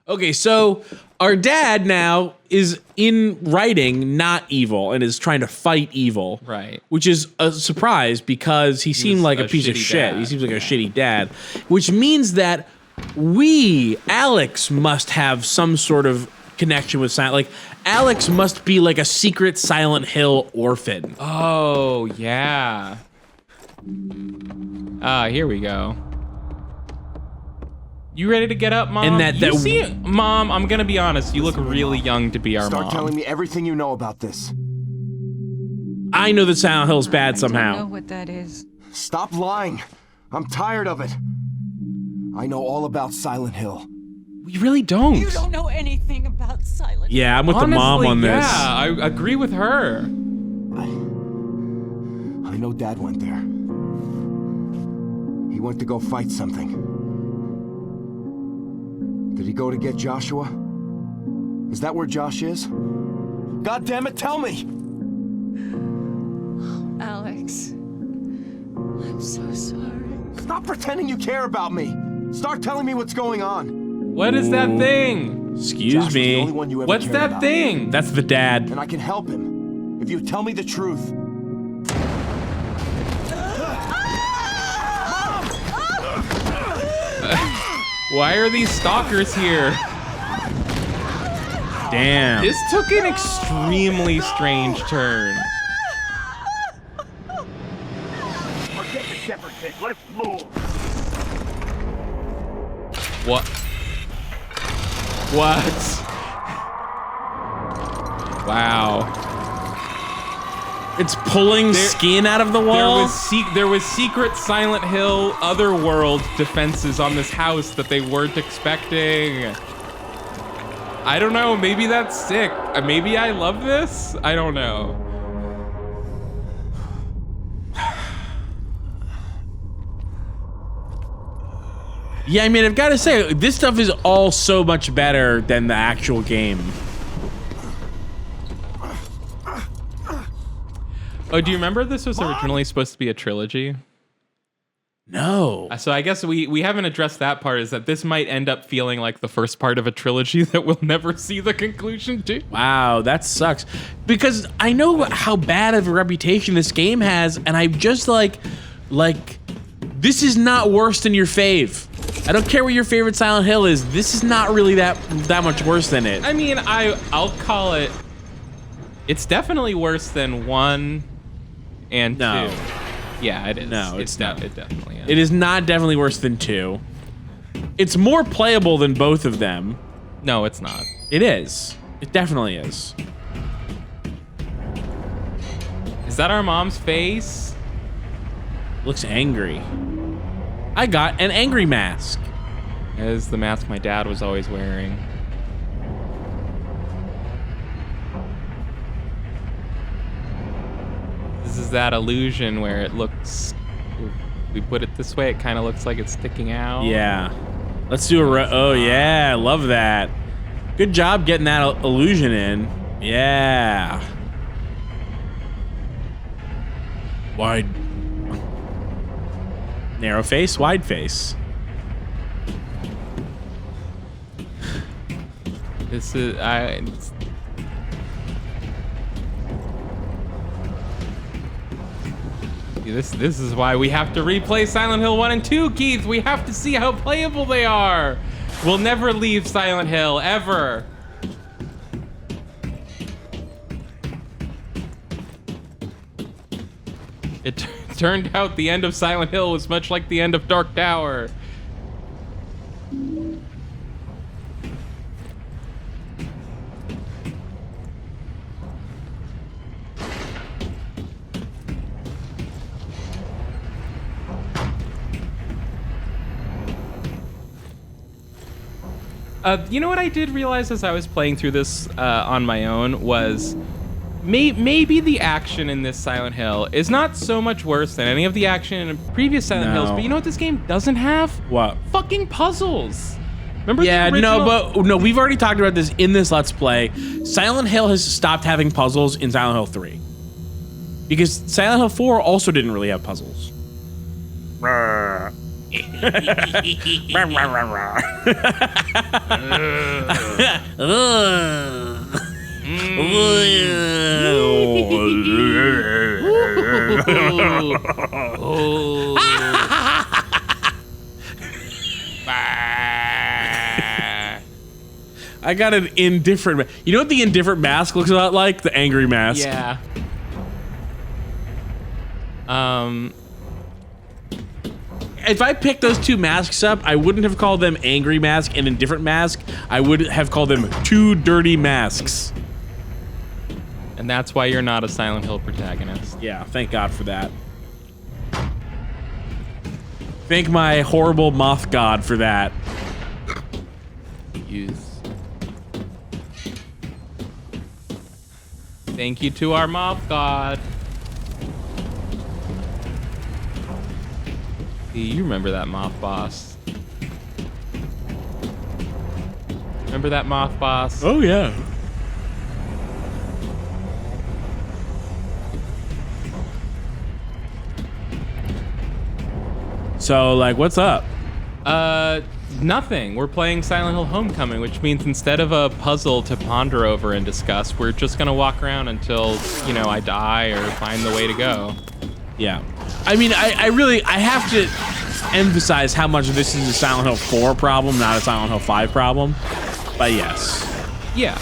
Okay, so our dad now is in writing not evil and is trying to fight evil. Right. Which is a surprise because he seemed like a piece of shit. dad. He seems like a shitty dad. Which means that Alex, must have some sort of connection with Silent. Like, Alex must be like a secret Silent Hill orphan. Oh, yeah. Here we go. You ready to get up, Mom? And you see, Mom, I'm gonna be honest, you look really young to be our mom. Start telling me everything you know about this. I know that Silent Hill's bad somehow. I don't know what that is. Stop lying. I'm tired of it. I know all about Silent Hill. We really don't. You don't know anything about Silent Hill. Yeah, I'm with the mom on this. Yeah, I agree with her. I know Dad went there. He went to go fight something. Did he go to get Joshua? Is that where Josh is? God damn it, tell me! Alex, I'm so sorry. Stop pretending you care about me! Start telling me what's going on! What is that thing? Excuse Josh was the me. only one you ever What's cared that about. thing? That's the dad. And I can help him if you tell me the truth. Why are these stalkers here? Damn. This took an extremely strange turn. Forget the shepherd pit. Let's move. What? What? Wow. It's pulling skin out of the wall? There was secret Silent Hill otherworld defenses on this house that they weren't expecting. I don't know, maybe that's sick. Maybe I love this? I don't know. Yeah, I mean, I've got to say, this stuff is all so much better than the actual game. Oh, do you remember this was originally supposed to be a trilogy? No. So I guess we haven't addressed that part, is that this might end up feeling like the first part of a trilogy that we'll never see the conclusion to. Wow, that sucks. Because I know how bad of a reputation this game has, and I'm just like, this is not worse than your fave. I don't care what your favorite Silent Hill is. This is not really that much worse than it. I mean, I'll call it. It's definitely worse than 1 and 2. Yeah, it is. No, it's not. It definitely is. It is not definitely worse than 2. It's more playable than both of them. No, it's not. It is. It definitely is. Is that our mom's face? Looks angry. I got an angry mask. That is the mask my dad was always wearing. This is that illusion where it looks, if we put it this way, it kind of looks like it's sticking out. Yeah. Let's do a oh yeah, I love that. Good job getting that illusion in. Yeah. Wide. Narrow face, wide face. This is, This is why we have to replay Silent Hill 1 and 2, Keith. We have to see how playable they are. We'll never leave Silent Hill, ever. It turned out the end of Silent Hill was much like the end of Dark Tower. You know what I did realize as I was playing through this on my own was maybe the action in this Silent Hill is not so much worse than any of the action in previous Silent Hills, but you know what this game doesn't have? What? Fucking puzzles. Remember Yeah, the original? no, we've already talked about this in this Let's Play. Silent Hill has stopped having puzzles in Silent Hill 3. Because Silent Hill 4 also didn't really have puzzles. I got an indifferent. You know what the indifferent mask looks a lot like? The angry mask. Yeah. If I picked those two masks up, I wouldn't have called them angry mask and indifferent mask. I would have called them two dirty masks. And that's why you're not a Silent Hill protagonist. Yeah, thank God for that. Thank my horrible moth god for that. Use. Thank you to our moth god. You remember that moth boss. Remember that moth boss? Oh, yeah. So, like, what's up? Nothing. We're playing Silent Hill Homecoming, which means instead of a puzzle to ponder over and discuss, we're just gonna walk around until, you know, I die or find the way to go. Yeah. I mean, I have to emphasize how much this is a Silent Hill 4 problem, not a Silent Hill 5 problem. But yes. Yeah.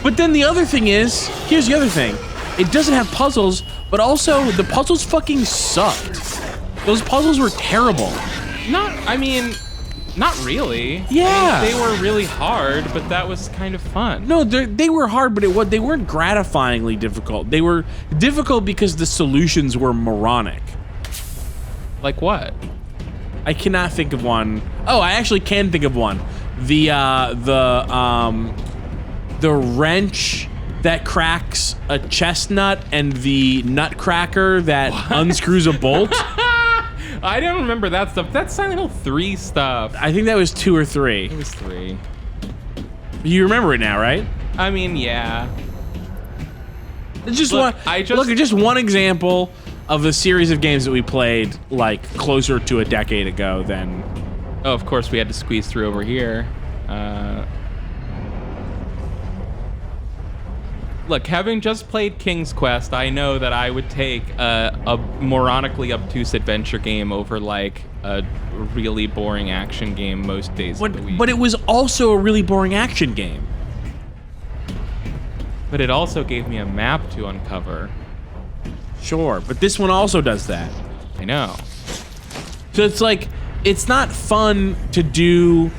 But then the other thing is, here's the other thing. It doesn't have puzzles, but also the puzzles fucking sucked. Those puzzles were terrible. Not really. Yeah. I mean, they were really hard, but that was kind of fun. No, they were hard, but they weren't gratifyingly difficult. They were difficult because the solutions were moronic. Like what? I cannot think of one. Oh, I actually can think of one. The wrench that cracks a chestnut and the nutcracker that unscrews a bolt. I don't remember that stuff. That's Silent Hill 3 stuff. I think that was 2 or 3. It was 3. You remember it now, right? I mean, yeah. It's just Look, just one example of the series of games that we played like closer to a decade ago than. Oh, of course we had to squeeze through over here. Look, having just played King's Quest, I know that I would take a moronically obtuse adventure game over like a really boring action game most days of the week. But it was also a really boring action game. But it also gave me a map to uncover. Sure, but this one also does that. I know. So it's like, it's not fun to do.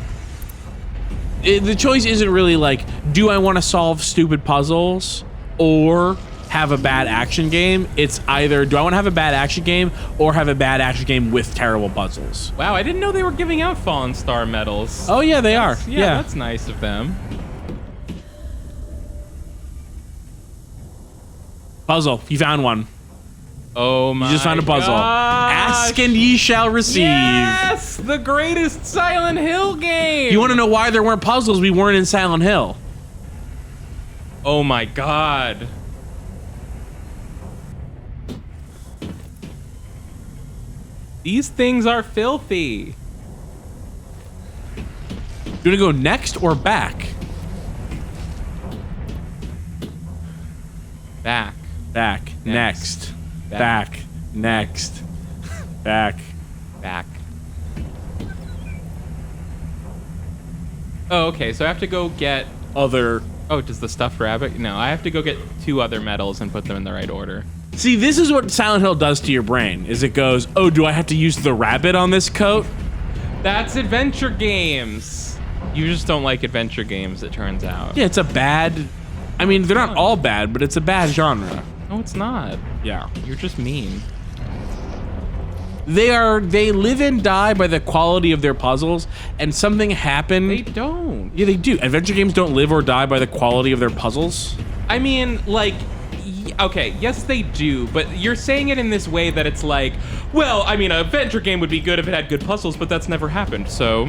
The choice isn't really like, do I want to solve stupid puzzles or have a bad action game? It's either, do I want to have a bad action game or have a bad action game with terrible puzzles? Wow, I didn't know they were giving out Fallen Star medals. Oh yeah, they are. Yeah, that's nice of them. Puzzle, you found one. Oh my! You just found a puzzle. gosh. Ask and ye shall receive. Yes, the greatest Silent Hill game. You want to know why there weren't puzzles? We weren't in Silent Hill. Oh my god. These things are filthy. You want to go next or back? Back. Back. Next. Back. Next. Back. Back. Oh, okay, so I have to go get... Other. Oh, does the stuffed rabbit? No, I have to go get 2 other medals and put them in the right order. See, this is what Silent Hill does to your brain, is it goes, oh, do I have to use the rabbit on this coat? That's adventure games. You just don't like adventure games, it turns out. Yeah, it's a bad... I mean, they're not all bad, but it's a bad genre. No, it's not. Yeah. You're just mean. They live and die by the quality of their puzzles, and something happened. They don't. Yeah, they do. Adventure games don't live or die by the quality of their puzzles. I mean, like, okay, yes they do, but you're saying it in this way that it's like, well, I mean, an adventure game would be good if it had good puzzles, but that's never happened, so,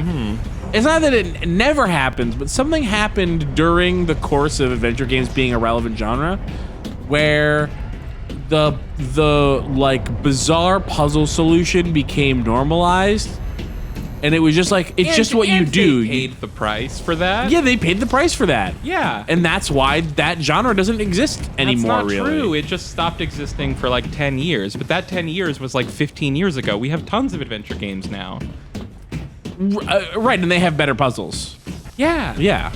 It's not that it never happens, but something happened during the course of adventure games being a relevant genre, where the like bizarre puzzle solution became normalized, And it was just like, it's just what you do. They paid the price for that. Yeah, they paid the price for that. Yeah. And that's why that genre doesn't exist anymore, That's not really. true. It just stopped existing for like 10 years. But that 10 years was like 15 years ago. We have tons of adventure games now. Right, and they have better puzzles. Yeah. Yeah.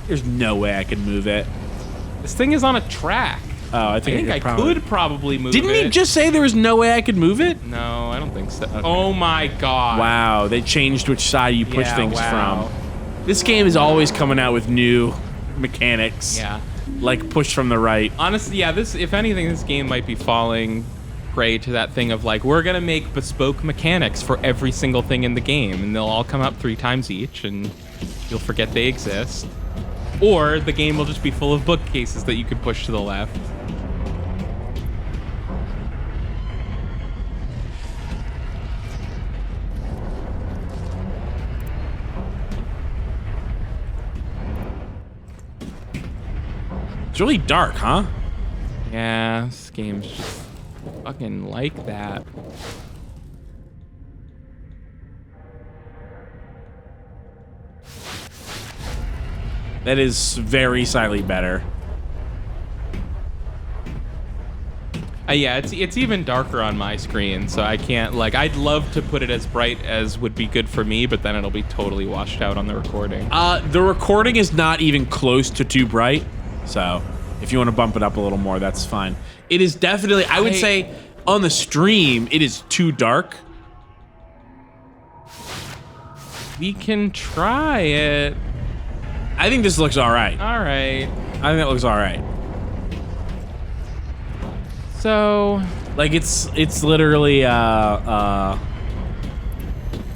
There's no way I could move it. This thing is on a track. Oh, I I think think I could probably move Didn't it. he just say there was no way I could move it? No, I don't think so. Oh my god. Wow, they changed which side you push Yeah, things wow. from. This game is always coming out with new mechanics. Yeah. Like push from the right. Honestly, yeah, this, if anything, this game might be falling prey to that thing of like, we're gonna make bespoke mechanics for every single thing in the game, and they'll all come up 3 times each, and you'll forget they exist. Or the game will just be full of bookcases that you could push to the left. It's really dark, huh? Yeah, this game's just fucking like that. That is very slightly better. Yeah, it's even darker on my screen, so I can't, like, I'd love to put it as bright as would be good for me, but then it'll be totally washed out on the recording. The recording is not even close to too bright, so if you want to bump it up a little more, that's fine. It is definitely, I would say, on the stream, it is too dark. We can try it. I think this looks all right. All right. I think it looks all right. So, Like it's literally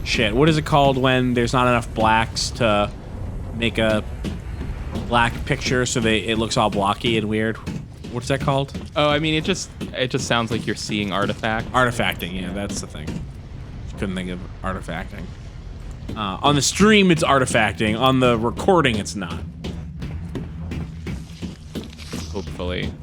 shit. What is it called when there's not enough blacks to make a black picture so it looks all blocky and weird? What's that called? oh, I mean, it just sounds like you're seeing artifacts. Artifacting. Yeah, that's the thing. Just couldn't think of artifacting. On the stream, it's artifacting. On the recording, it's not. Hopefully.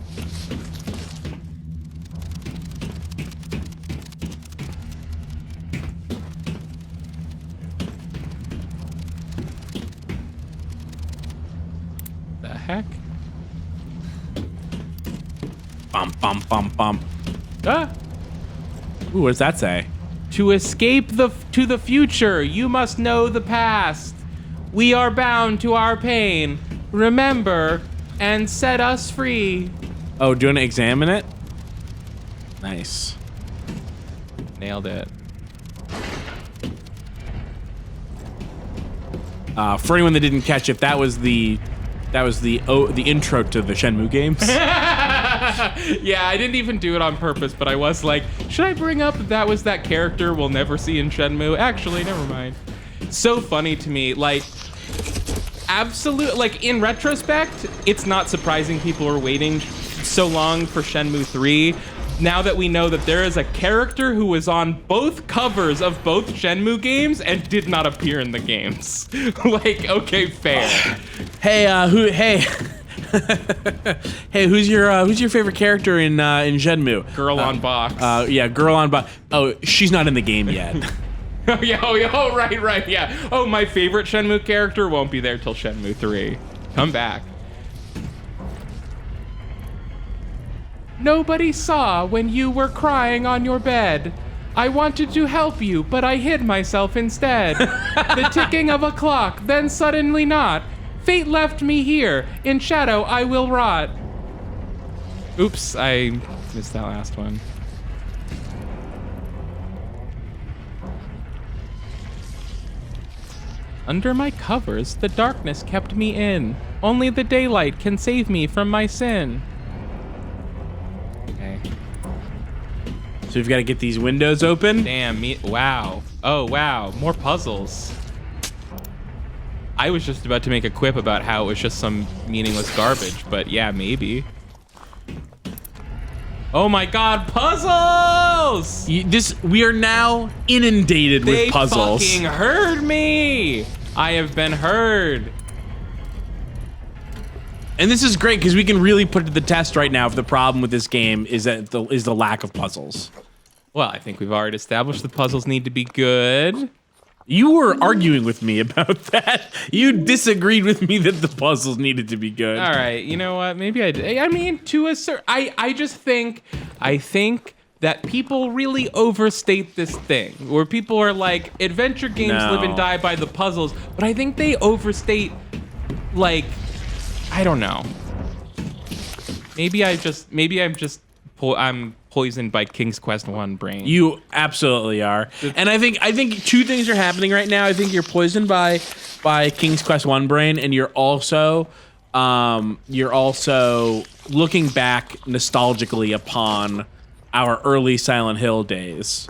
The heck? Bum bum bum bum. Ah! Ooh, what does that say? To escape to the future, you must know the past. We are bound to our pain. Remember and set us free. Oh, do you want to examine it? Nice. Nailed it. For anyone that didn't catch it, that was the intro to the Shenmue games. Yeah, I didn't even do it on purpose, but I was like, should I bring up that was that character we'll never see in Shenmue? Actually, never mind. So funny to me, like, absolute, like, in retrospect, it's not surprising people are waiting so long for Shenmue 3. Now that we know that there is a character who was on both covers of both Shenmue games and did not appear in the games. Like, okay, fair. Hey, hey, who's your favorite character in Shenmue? Girl on box. Yeah, girl on box. Oh, she's not in the game yet. Oh, yeah, right, yeah. Oh, my favorite Shenmue character won't be there till Shenmue 3. Come back. Nobody saw when you were crying on your bed. I wanted to help you, but I hid myself instead. The ticking of a clock, then suddenly not. Fate left me here. In shadow I will rot. Oops, I missed that last one. Under my covers, the darkness kept me in. Only the daylight can save me from my sin. Okay. So we've got to get these windows open. Damn, wow. Oh, wow. More puzzles. I was just about to make a quip about how it was just some meaningless garbage, but yeah, maybe. Oh my god, puzzles! We are now inundated with puzzles. They fucking heard me! I have been heard. And this is great because we can really put to the test right now if the problem with this game is the lack of puzzles. Well, I think we've already established the puzzles need to be good. You were arguing with me about that. You disagreed with me that the puzzles needed to be good. All right, you know what? Maybe I mean, to a certain, I just think, that people really overstate this thing, where people are like, adventure games live and die by the puzzles, but I think they overstate, like, I don't know. I'm poisoned by King's Quest 1 brain. You absolutely are. And I think two things are happening right now. I think you're poisoned by King's Quest 1 brain, and you're also looking back nostalgically upon our early Silent Hill days.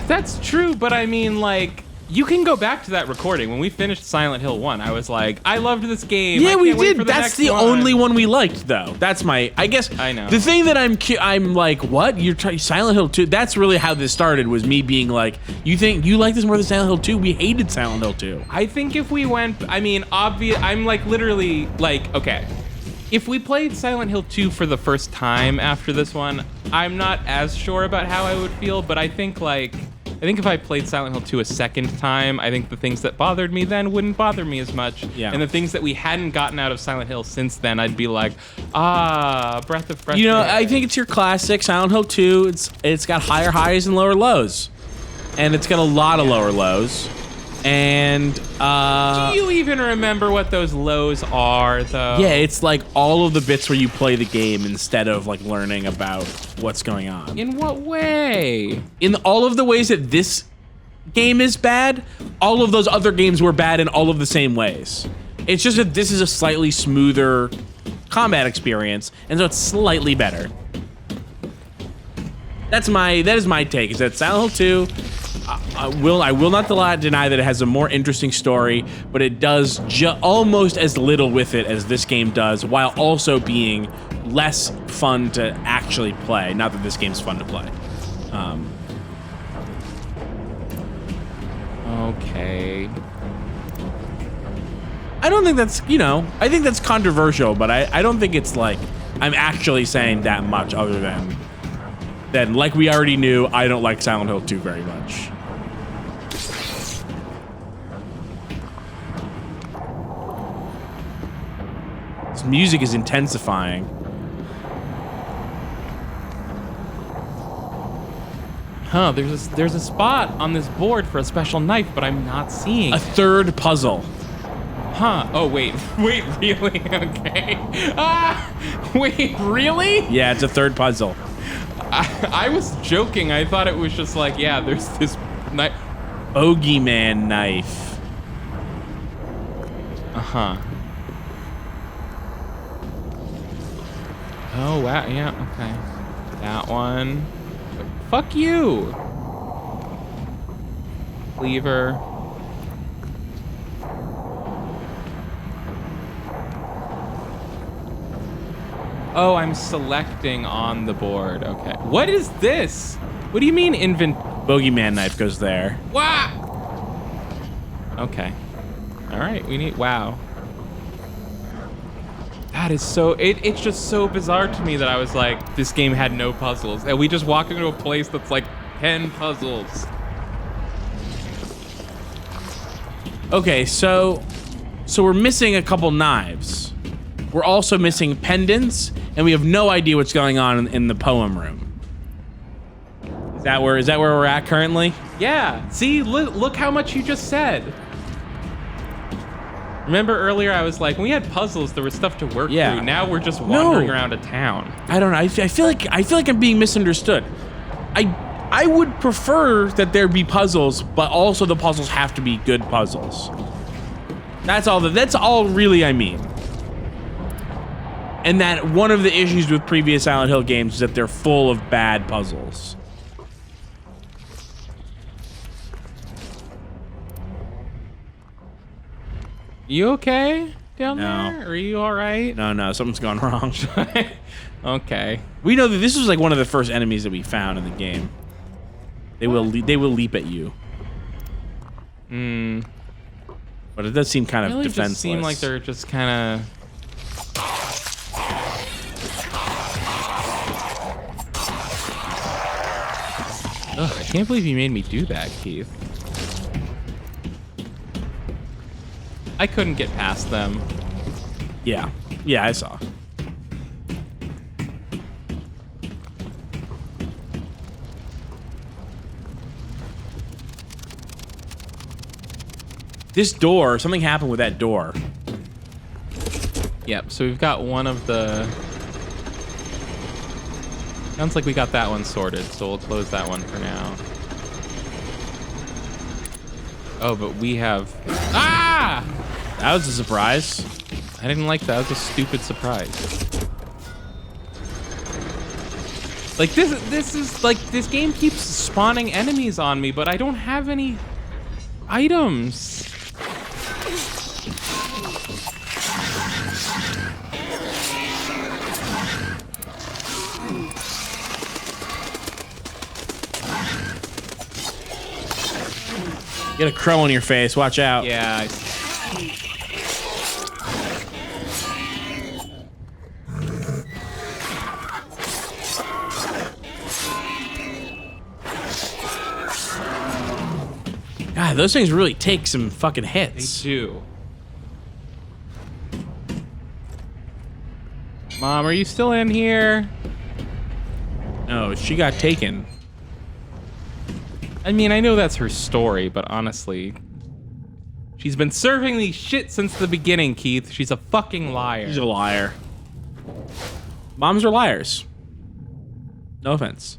That's true, but I mean, like, you can go back to that recording. When we finished Silent Hill 1, I was like, I loved this game. Yeah, we wait did. for That's the only one we liked, though. That's my, I guess. I know. The thing that I'm like, what? You're Silent Hill 2? That's really how this started, was me being like, you think you like this more than Silent Hill 2? We hated Silent Hill 2. I think if we went, I mean, I'm like literally like, okay. If we played Silent Hill 2 for the first time after this one, I'm not as sure about how I would feel, but I think if I played Silent Hill 2 a second time, I think the things that bothered me then wouldn't bother me as much. Yeah. And the things that we hadn't gotten out of Silent Hill since then, I'd be like, breath of fresh You know, air. I think it's your classic Silent Hill 2. It's got higher highs and lower lows. And it's got a lot of lower lows. And do you even remember what those lows are, though? yeah, it's like all of the bits where you play the game instead of like learning about what's going on. In what way? In all of the ways that this game is bad, all of those other games were bad in all of the same ways. It's just that this is a slightly smoother combat experience, and so it's slightly better. That is my take, is that Silent Hill 2, I will not deny that it has a more interesting story, but it does almost as little with it as this game does, while also being less fun to actually play. Not that this game's fun to play. Okay. I don't think that's, I think that's controversial, but I don't think it's like I'm actually saying that much other than like we already knew, I don't like Silent Hill 2 very much. This music is intensifying. Huh, there's a spot on this board for a special knife, but I'm not seeing A it. third puzzle. Huh. Oh, wait, really? Okay. Wait, really? Yeah, it's a third puzzle. I was joking. I thought it was just like, yeah, there's this knife. Bogeyman knife. Uh-huh. Oh, wow, yeah, okay. That one. Fuck you. Cleaver. Oh, I'm selecting on the board. Okay. What is this? What do you mean Bogeyman knife goes there. Wow. Okay. All right, we need, wow. That is so, it's just so bizarre to me that I was like, this game had no puzzles. And we just walk into a place that's like 10 puzzles. Okay, so we're missing a couple knives. We're also missing pendants, and we have no idea what's going on in the poem room. Is that where we're at currently? Yeah, see, look how much you just said. Remember earlier I was like, when we had puzzles, there was stuff to work through. Now we're just wandering around a town. I don't know. I feel like I'm being misunderstood. I would prefer that there be puzzles, but also the puzzles have to be good puzzles. That's all really I mean. And that one of the issues with previous Silent Hill games is that they're full of bad puzzles. You okay down there? Are you all right? No, something's gone wrong. Okay. We know that this was like one of the first enemies that we found in the game. They will leap at you. But it does seem kind of Really defenseless. just seem like they're just kind of. can't believe you made me do that, Keith. I couldn't get past them. Yeah. Yeah, I saw. This door, something happened with that door. Yep, so we've got one of the... Sounds like we got that one sorted, so we'll close that one for now. Oh, but we have... Ah! That was a surprise. I didn't like that. That was a stupid surprise. Like, this is, like, this game keeps spawning enemies on me, but I don't have any items. Get a crow on your face. Watch out. Yeah. God, those things really take some fucking They hits. do. Mom, are you still in here? No, she got taken. I mean, I know that's her story, but honestly, she's been serving these shit since the beginning, Keith. She's a fucking liar. She's a liar. Moms are liars. No offense.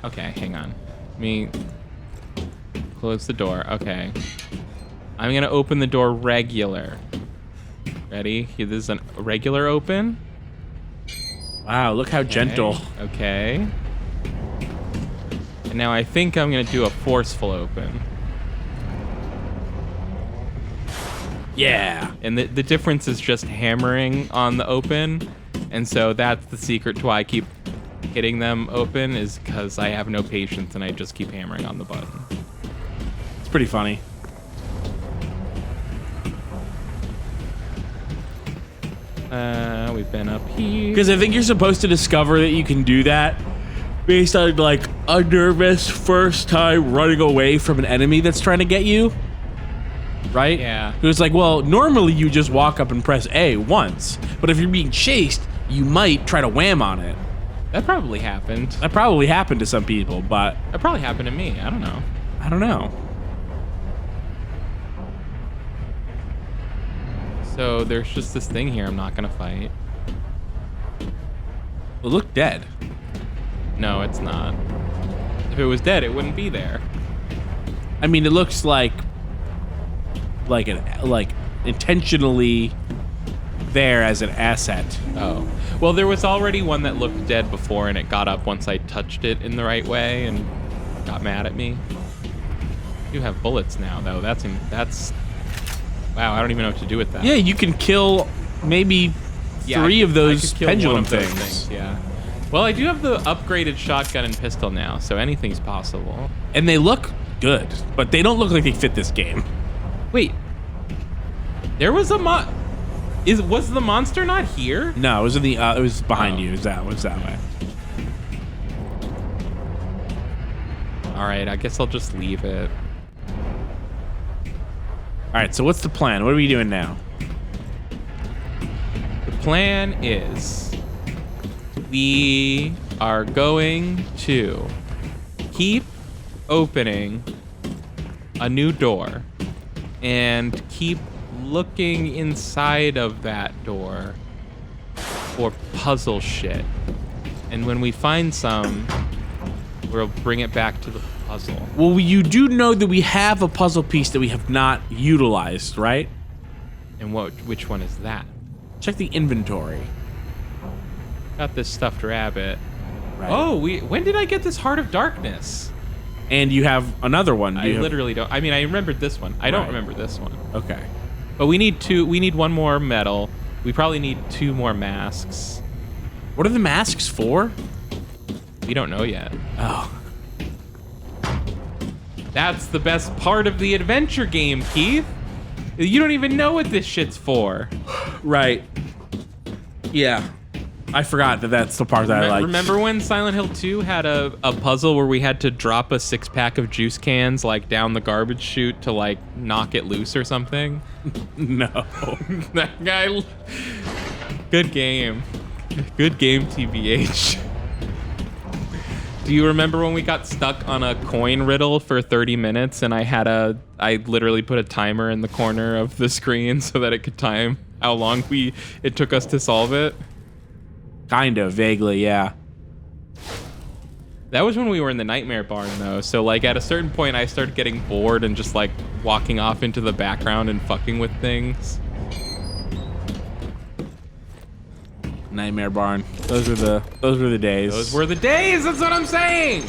Okay, hang on. Let me close the door. Okay. I'm gonna open the door regular. Ready? Here, this is a regular open. Wow, look how gentle. Okay. And now I think I'm gonna do a forceful open. Yeah. And the difference is just hammering on the open. And so that's the secret to why I keep hitting them open, is because I have no patience and I just keep hammering on the button. It's pretty funny. We've been up here. Because I think you're supposed to discover that you can do that based on like a nervous first time running away from an enemy that's trying to get you. Right? Yeah. It was like, well, normally you just walk up and press A once, but if you're being chased, you might try to wham on it. That probably happened. That probably happened to some people, but That probably happened to me. I don't know. I don't know. So there's just this thing here I'm not gonna fight. It looked dead. No, it's not. If it was dead, it wouldn't be there. I mean, it looks like intentionally there as an asset. Oh. Well, there was already one that looked dead before, and it got up once I touched it in the right way and got mad at me. You have bullets now, though. That's wow. I don't even know what to do with that. Yeah, you can kill maybe three of I those could kill pendulum one of those things. Yeah. Well, I do have the upgraded shotgun and pistol now, so anything's possible. And they look good, but they don't look like they fit this game. Wait. There was a was the monster not here? No, it was in the it was behind Oh. you. It was that way. All right, I guess I'll just leave it. All right, so what's the plan? What are we doing now? The plan is we are going to keep opening a new door and keep looking inside of that door for puzzle shit. And when we find some, we'll bring it back to the puzzle. Well, you do know that we have a puzzle piece that we have not utilized, right? And which one is that? Check the inventory. Got this stuffed rabbit. Right. Oh, when did I get this Heart of Darkness? And you have another one. I literally don't. I mean, I remembered this one. I don't Right. remember this one. Okay. But we need two. We need one more medal. We probably need 2 more masks. What are the masks for? We don't know yet. Oh. That's the best part of the adventure game, Keith. You don't even know what this shit's for. Right. Yeah. I forgot that that's the part that I like. Remember when Silent Hill 2 had a puzzle where we had to drop a 6-pack of juice cans like down the garbage chute to like knock it loose or something? No. That guy. Good game. Good game, TBH. Do you remember when we got stuck on a coin riddle for 30 minutes and I literally put a timer in the corner of the screen so that it could time how long it took us to solve it? Kind of, vaguely, yeah. That was when we were in the Nightmare Barn, though. So, like, at a certain point, I started getting bored and just, like, walking off into the background and fucking with things. Nightmare Barn. Those were the days. Those were the days, that's what I'm saying!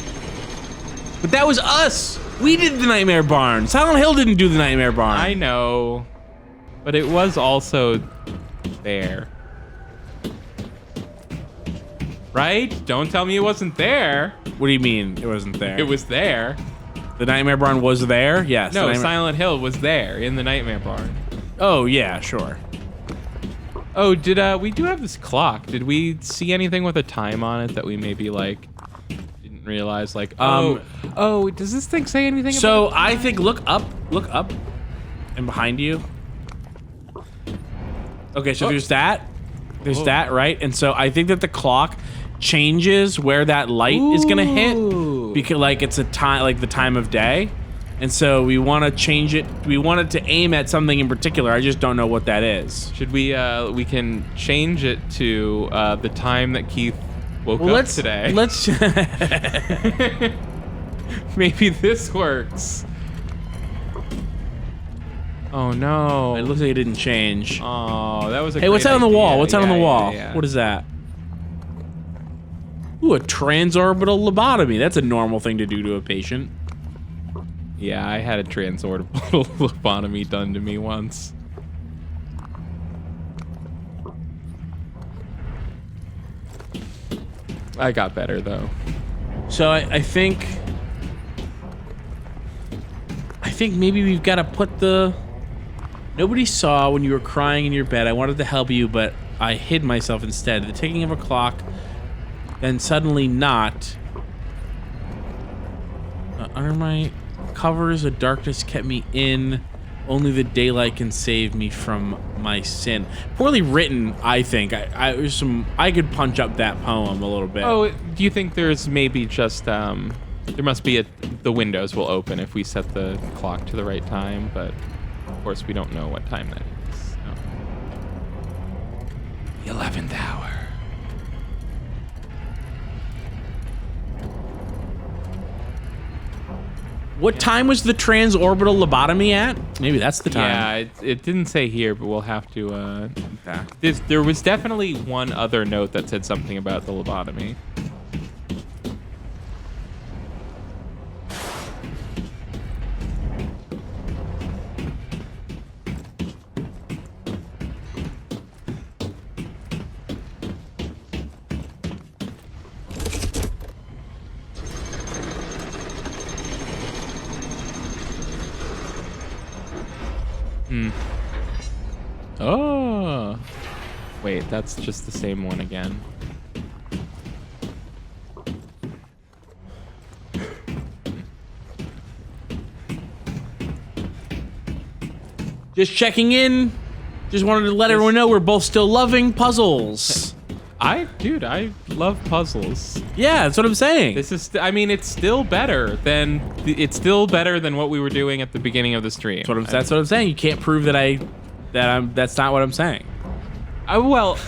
But that was us! We did the Nightmare Barn! Silent Hill didn't do the Nightmare Barn. I know. But it was also there. Right? Don't tell me it wasn't there. What do you mean it wasn't there? It was there. The Nightmare Barn was there? Yes. No, Silent Hill was there in the Nightmare Barn. Oh, yeah, sure. Oh, we do have this clock. Did we see anything with a time on it that we maybe, like, didn't realize? Like, oh, does this thing say anything about So, I think, look up, and behind you. Okay, so there's that, right? And so I think that the clock changes where that light is gonna hit, because like it's a time, like the time of day, and so we want to change it. We want it to aim at something in particular. I just don't know what that is. Should we can change it to the time that Keith woke up today. Let's maybe this works. Oh no! It looks like it didn't change. Oh, that was a Hey, what's that on the wall? idea. What's that on the wall? Yeah. What is that? Ooh, a transorbital lobotomy. That's a normal thing to do to a patient. Yeah, I had a transorbital lobotomy done to me once. I got better though. So I think maybe we've got to put the... Nobody saw when you were crying in your bed. I wanted to help you, but I hid myself instead. The ticking of a clock, then suddenly not. Under my covers, the darkness kept me in. Only the daylight can save me from my sin. Poorly written, I think. I could punch up that poem a little bit. Oh, do you think there's maybe just there must be the windows will open if we set the clock to the right time, but of course we don't know what time that is. The 11th hour. What time was the transorbital lobotomy at? Maybe that's the time. Yeah, it didn't say here, but we'll have to. There was definitely one other note that said something about the lobotomy. Oh. Wait, that's just the same one again. Just checking in. Just wanted to let everyone know we're both still loving puzzles. I love puzzles. Yeah, that's what I'm saying. This is, I mean, it's still better than what we were doing at the beginning of the stream. That's what I'm saying. You can't prove that's not what I'm saying. Well,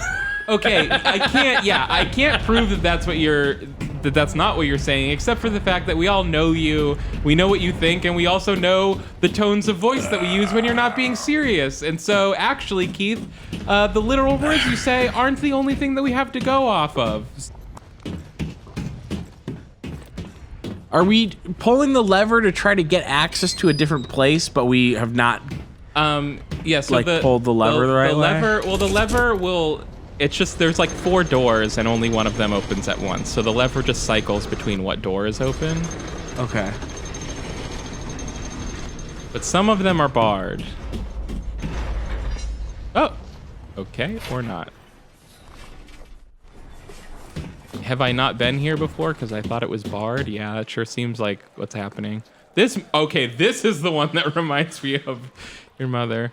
okay, I can't prove that that's not what you're saying, except for the fact that we all know you, we know what you think, and we also know the tones of voice that we use when you're not being serious. And so, actually, Keith, the literal words you say aren't the only thing that we have to go off of. Are we pulling the lever to try to get access to a different place, but we have not? Yeah. So pulled the lever the right way. The lever will. It's just there's like 4 doors and only one of them opens at once. So the lever just cycles between what door is open. Okay. But some of them are barred. Oh, okay, or not. Have I not been here before? Because I thought it was barred. Yeah, it sure seems like what's happening. This is the one that reminds me of your mother.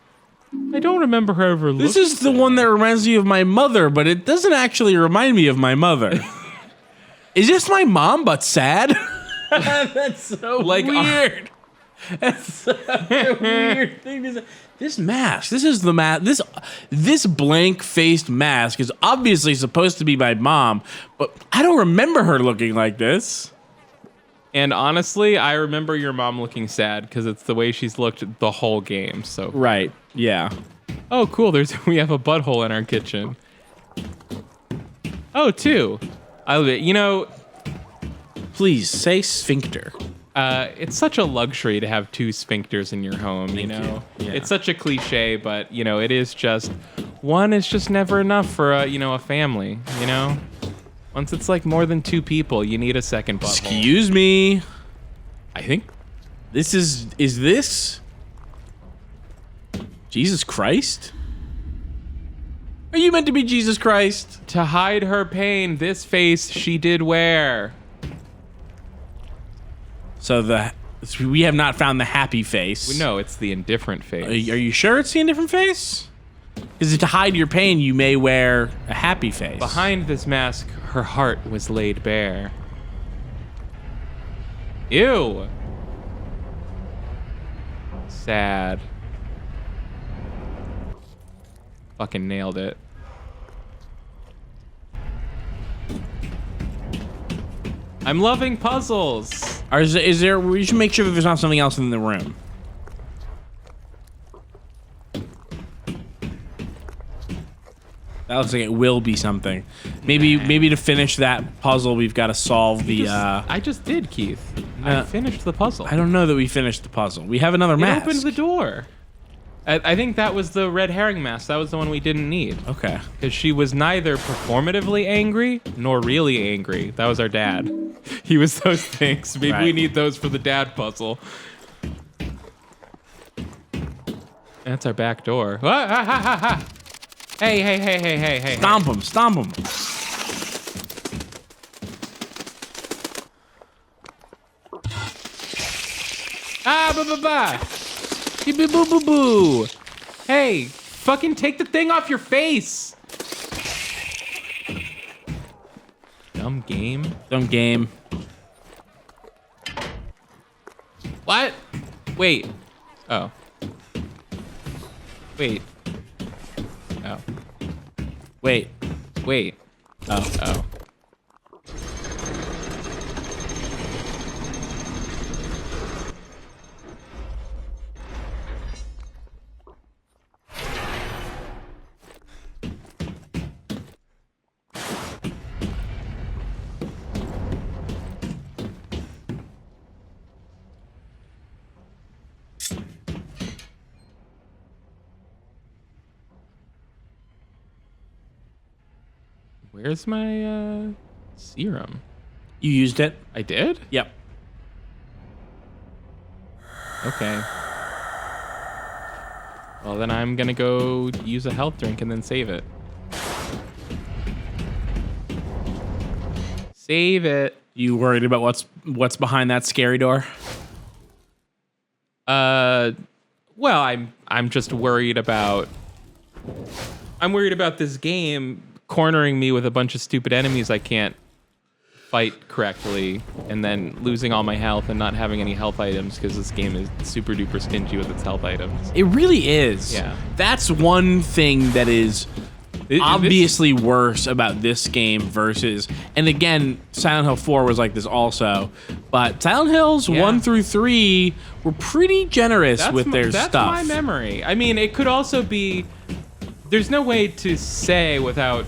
I don't remember her ever looking. This is the one that reminds me of my mother, but it doesn't actually remind me of my mother. Is this my mom, but sad? That's so Like, weird. That's such a weird thing to say. This mask, this is the mask. This blank-faced mask is obviously supposed to be my mom, but I don't remember her looking like this. And honestly, I remember your mom looking sad because it's the way she's looked the whole game. So Right. Yeah. oh, cool. We have a butthole in our kitchen. Oh, two. Please say sphincter. It's such a luxury to have two sphincters in your home. Thank you. Yeah. It's such a cliche, but it is just one is just never enough for a family. Once it's like more than two people, you need a second butthole. Excuse me. I think This is this Jesus Christ? Are you meant to be Jesus Christ? to hide her pain, this face she did wear. So we have not found the happy face. No, it's the indifferent face. Are you sure it's the indifferent face? Because to hide your pain, you may wear a happy face. Behind this mask, her heart was laid bare. Ew. Sad. Fucking nailed it. I'm loving puzzles. Is there? We should make sure that there's not something else in the room. That looks like it will be something. Maybe to finish that puzzle, we've got to solve the. I just did, Keith. I finished the puzzle. I don't know that we finished the puzzle. We have another It mask. opened the door. I think that was the red herring mask. That was the one we didn't need. Okay. Because she was neither performatively angry nor really angry. That was our dad. He was those things. Maybe we Right. need those for the dad puzzle. That's our back door. Ah, ha, ha, ha, ha. Hey. Stomp him! Stomp him! Ah, ba. Beep, beep, boo, boo, boo. Hey, fucking take the thing off your face. Dumb game. Dumb game. What? Wait. Oh. Wait. Oh. Wait. Wait. Oh. Where's my serum? You used it? I did? Yep. Okay. Well, then I'm gonna go use a health drink and then save it. Save it. You worried about what's behind that scary door? Well, I'm just worried about. I'm worried about this game cornering me with a bunch of stupid enemies I can't fight correctly, and then losing all my health and not having any health items because this game is super duper stingy with its health items. It really is. Yeah. That's one thing that is obviously worse about this game versus, and again, Silent Hill 4 was like this also, but Silent Hills 1 through 3 were pretty generous with their stuff. That's my memory. I mean, it could also be. There's no way to say without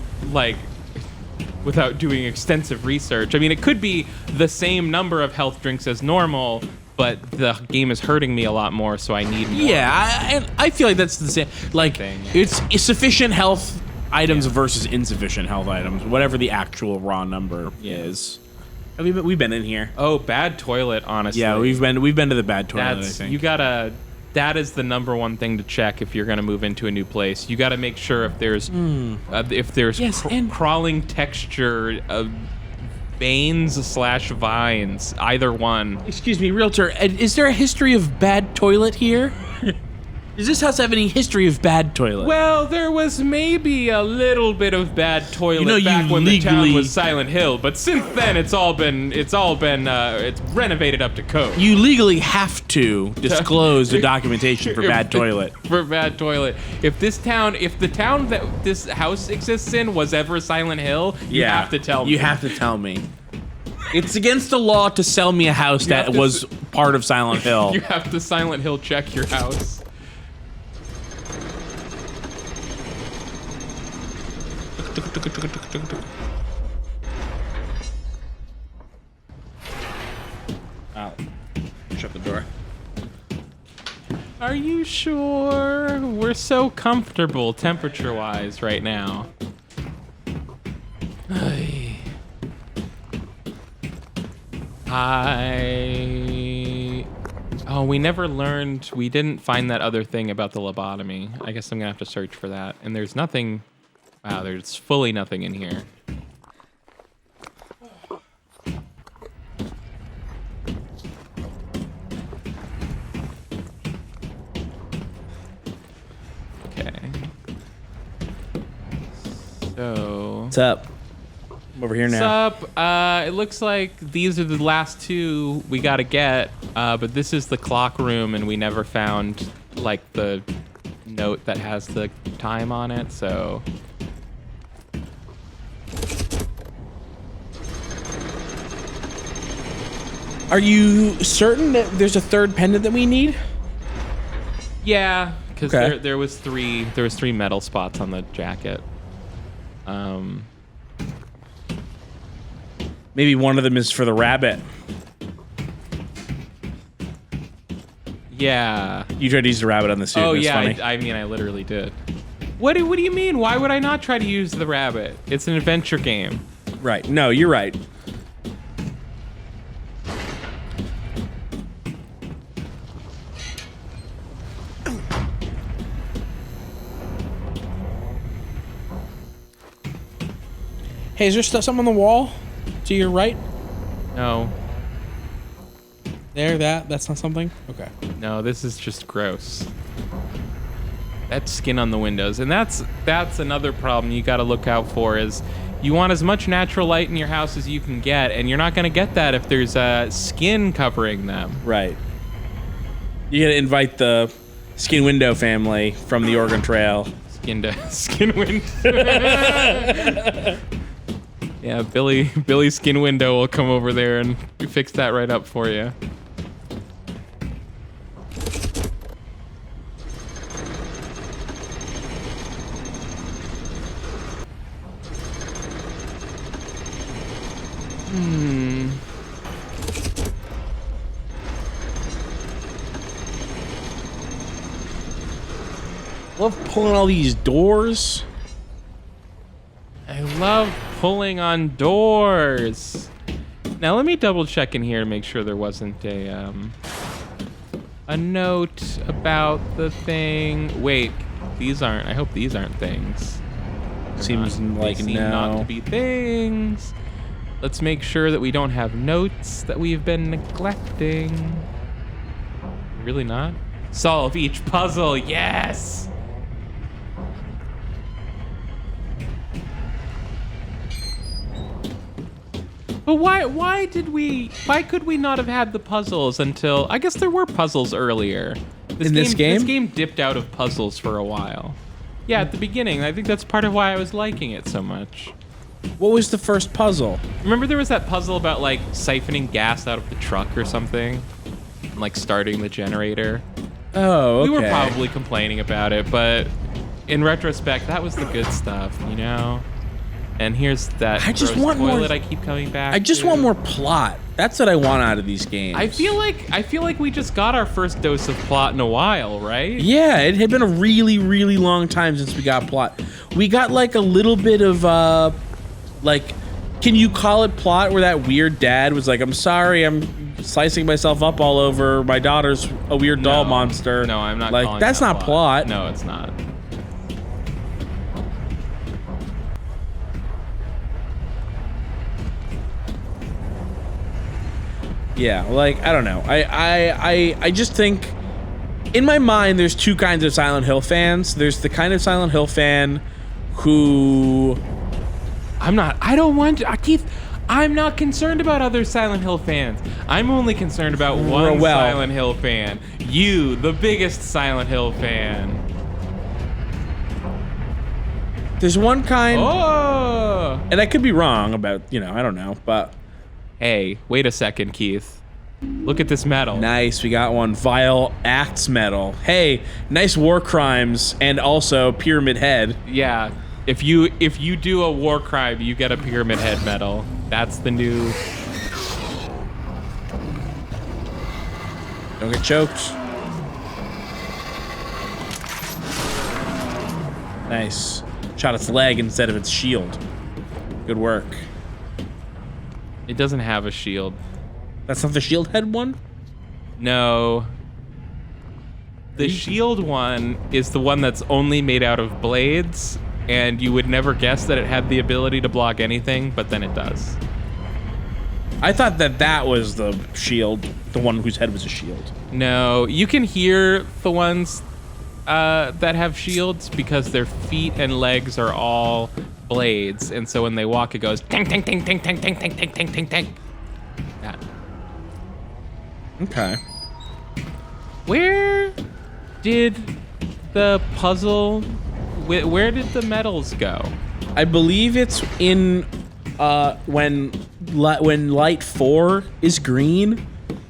doing extensive research. I mean, it could be the same number of health drinks as normal, but the game is hurting me a lot more, so I need more. Yeah, I feel like that's the same. Like, Thing. it's sufficient health items versus insufficient health items, whatever the actual raw number is. We've been in here. Oh, bad toilet, honestly. Yeah, we've been to the bad toilet. I think. You gotta that is the number one thing to check if you're going to move into a new place. You got to make sure if there's crawling texture of veins/vines, either one. Excuse me, realtor, is there a history of bad toilet here? Does this house have any history of bad toilet? Well, there was maybe a little bit of bad toilet back when the town was Silent Hill, but since then it's renovated up to code. You legally have to disclose the documentation for bad toilet. For bad toilet. If the town that this house exists in was ever Silent Hill, you have to tell me. You have to tell me. It's against the law to sell me a house that was part of Silent Hill. You have to Silent Hill check your house. Oh, shut the door. Are you sure? We're so comfortable temperature-wise right now. Oh, we never learned. We didn't find that other thing about the lobotomy. I guess I'm gonna have to search for that. And there's nothing. Wow, there's fully nothing in here. Okay. So. What's up? I'm over here now. What's up? It looks like these are the last two we gotta get, but this is the clock room, and we never found like the note that has the time on it, so. Are you certain that there's a third pendant that we need? Yeah, because there was three metal spots on the jacket. Maybe one of them is for the rabbit. Yeah. You tried to use the rabbit on the suit. Oh that's yeah, funny. I mean I literally did. What do you mean? Why would I not try to use the rabbit? It's an adventure game. Right. No, you're right. Hey, is there something on the wall to your right? No. That's not something? Okay. No, this is just gross. That's skin on the windows. And that's another problem you gotta look out for is you want as much natural light in your house as you can get, and you're not gonna get that if there's skin covering them. Right. You gotta invite the Skin Window family from the Oregon Trail. Skin window. Yeah, Billy Skin Window will come over there and fix that right up for you. Love pulling all these doors. I love pulling on doors. Now let me double check in here to make sure there wasn't a note about the thing. Wait, I hope these aren't things. Seems like they seem not to be things. Let's make sure that we don't have notes that we've been neglecting. Really not? Solve each puzzle, yes! But why could we not have had the puzzles until, I guess there were puzzles earlier. This game? This game dipped out of puzzles for a while. Yeah, at the beginning. I think that's part of why I was liking it so much. What was the first puzzle? Remember there was that puzzle about like siphoning gas out of the truck or something? And like starting the generator? Oh, okay. We were probably complaining about it, but in retrospect, that was the good stuff, you know? And here's that gross toilet I keep coming back I just to. want more plot. That's what I want out of these games. I feel like we just got our first dose of plot in a while, right? Yeah, it had been a really, really long time since we got plot. We got like a little bit of like, can you call it plot? Where that weird dad was like, "I'm sorry, I'm slicing myself up all over. My daughter's a weird doll No. monster. No, I'm not Like, calling that's that not plot. No, it's not. Yeah, like, I don't know. I just think, in my mind, there's two kinds of Silent Hill fans. There's the kind of Silent Hill fan who... Keith, I'm not concerned about other Silent Hill fans. I'm only concerned about one Well. Silent Hill fan. You, the biggest Silent Hill fan. There's one kind... Oh! And I could be wrong about, you know, I don't know, but... Hey, wait a second, Keith. Look at this medal. Nice, we got one. Vile Acts medal. Hey, nice war crimes and also Pyramid Head. Yeah. If you do a war crime, you get a Pyramid Head medal. That's the new... Don't get choked. Nice. Shot its leg instead of its shield. Good work. It doesn't have a shield. That's not the shield head one? No. The shield one is the one that's only made out of blades, and you would never guess that it had the ability to block anything, but then it does. I thought that was the shield, the one whose head was a shield. No, you can hear the ones that have shields because their feet and legs are all blades, and so when they walk, it goes ting ting ting ting ting ting ting ting ting ting ting. That. Okay. Where did the puzzle? Where did the medals go? I believe it's in when light 4 is green.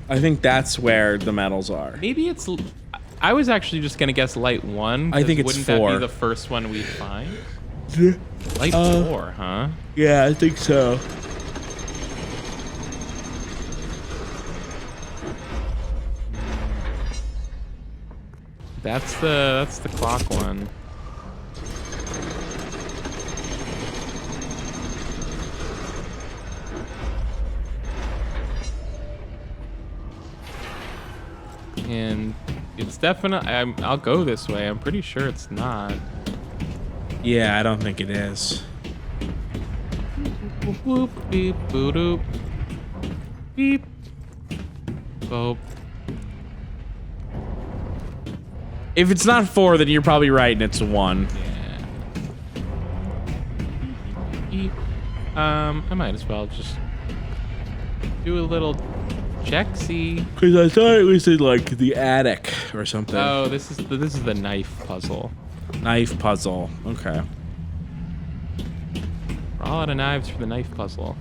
I think that's where the medals are. Maybe it's. I was actually just gonna guess light 1. I think it's wouldn't 4. that be the first one we find? Light 4, huh? Yeah, I think so. That's the clock one. And it's definitely. I'll go this way. I'm pretty sure it's not. Yeah, I don't think it is. Boop, boop, beep, boop, doop. Beep. Boop. If it's not 4, then you're probably right, and it's 1. Yeah. Beep. I might as well just do a little check-see. Because I thought it was in, like, the attic or something. Oh, this is the knife puzzle. Knife puzzle. Okay. We're all out of knives for the knife puzzle.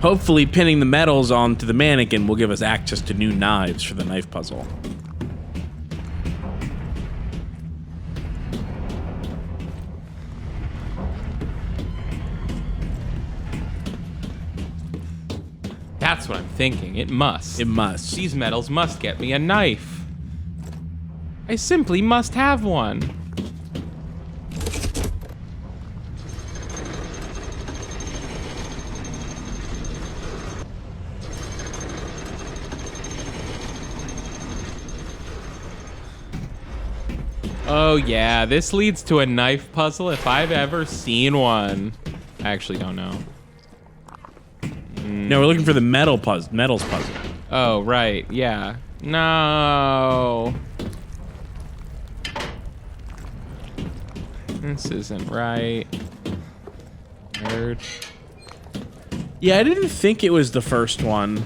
Hopefully pinning the medals onto the mannequin will give us access to new knives for the knife puzzle. That's what I'm thinking. It must. It must. These medals must get me a knife. I simply must have one. Oh yeah, this leads to a knife puzzle if I've ever seen one. I actually don't know. No, we're looking for the medals puzzle. Oh, right, yeah. No. This isn't right. Nerd. Yeah, I didn't think it was the first one.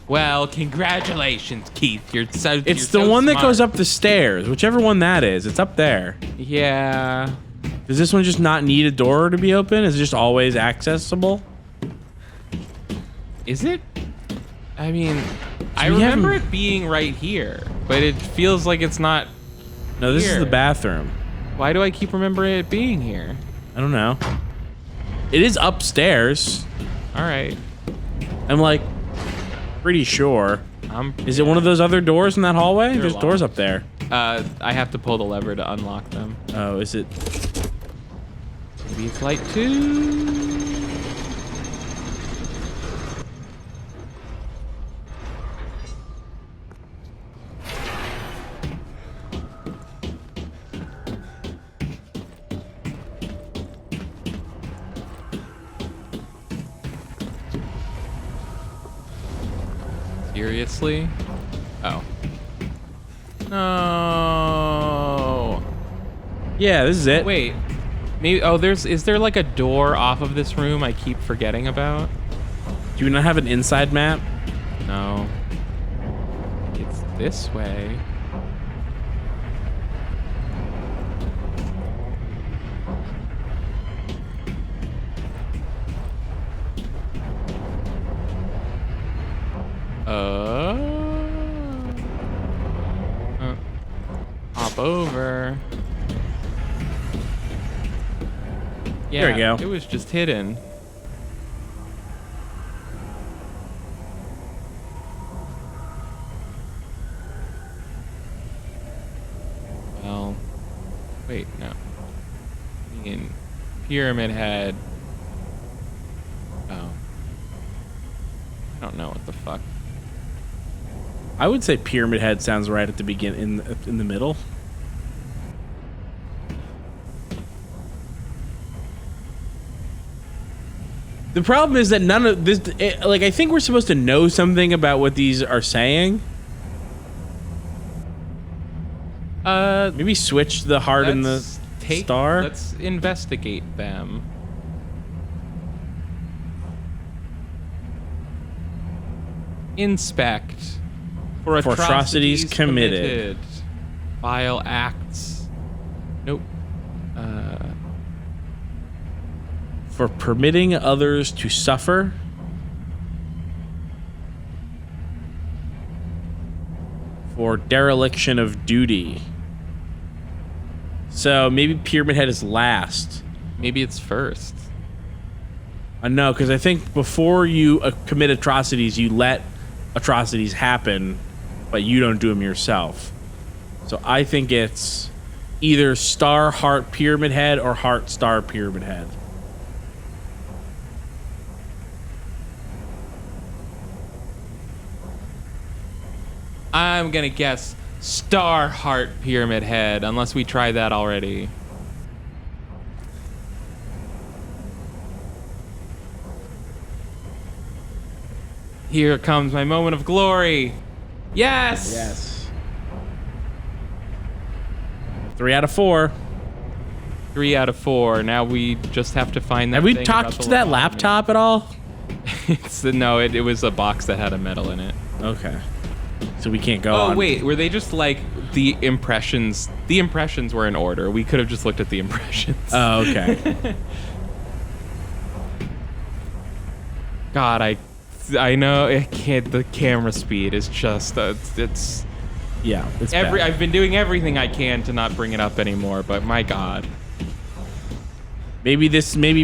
Well, congratulations, Keith. It's the one that goes up the stairs. Whichever one that is, it's up there. Yeah. Does this one just not need a door to be open? Is it just always accessible? Is it? I mean, I we remember haven't- it being right here, but it feels like it's not. No, this is Here. the bathroom. Why do I keep remembering it being here? I don't know. It is upstairs. All right. I'm like pretty sure. Is it one of those other doors in that hallway? They're There's locked. doors up there. I have to pull the lever to unlock them. Oh, is it? Maybe it's light 2. Seriously? Oh. No. Yeah, this is it. Wait. Maybe. Oh, is there like a door off of this room I keep forgetting about? Do you not have an inside map? No. It's this way. Hop over. Yeah, There we go. It was just hidden. Well, wait, no. In Pyramid Head. Oh. I don't know what the fuck. I would say Pyramid Head sounds right at the beginning, in the middle. The problem is that none of this, like, I think we're supposed to know something about what these are saying. Maybe switch the heart and the star. Let's investigate them. Inspect. For atrocities committed. Vile acts. Nope. For permitting others to suffer. For dereliction of duty. So maybe Pyramid Head is last. Maybe it's first. No, because I think before you commit atrocities, you let atrocities happen, but you don't do them yourself. So I think it's either Star, Heart, Pyramid Head, or Heart, Star, Pyramid Head. I'm gonna guess Star, Heart, Pyramid Head, unless we tried that already. Here comes my moment of glory. Yes! Yes. 3 out of 4. 3 out of 4. Now we just have to find that. Have we thing about talked the to that lobotomy. laptop at all? No, it was a box that had a medal in it. Okay. So we can't go on. Oh, wait. Were they just like the impressions? The impressions were in order. We could have just looked at the impressions. Oh, okay. God, I know it can't. The camera speed is just it's Yeah, it's bad. bad. I've been doing everything I can to not bring it up anymore, but my God. Maybe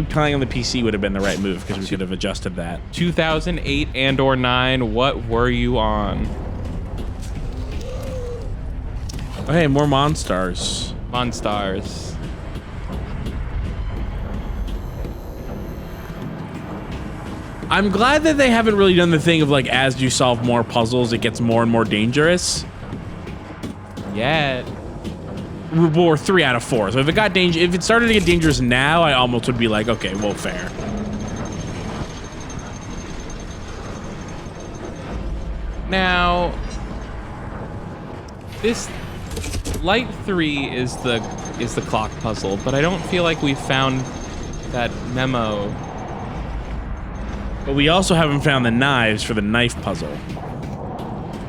playing on the PC would have been the right move because we could have adjusted that. 2008 and/or 9. What were you on? Oh, hey, more Monstars. Monstars. I'm glad that they haven't really done the thing of like as you solve more puzzles, it gets more and more dangerous. Yet. We're 3 out of 4. So if it started to get dangerous now, I almost would be like, okay, well, fair. Now, this light 3 is the clock puzzle, but I don't feel like we found that memo. But we also haven't found the knives for the knife puzzle.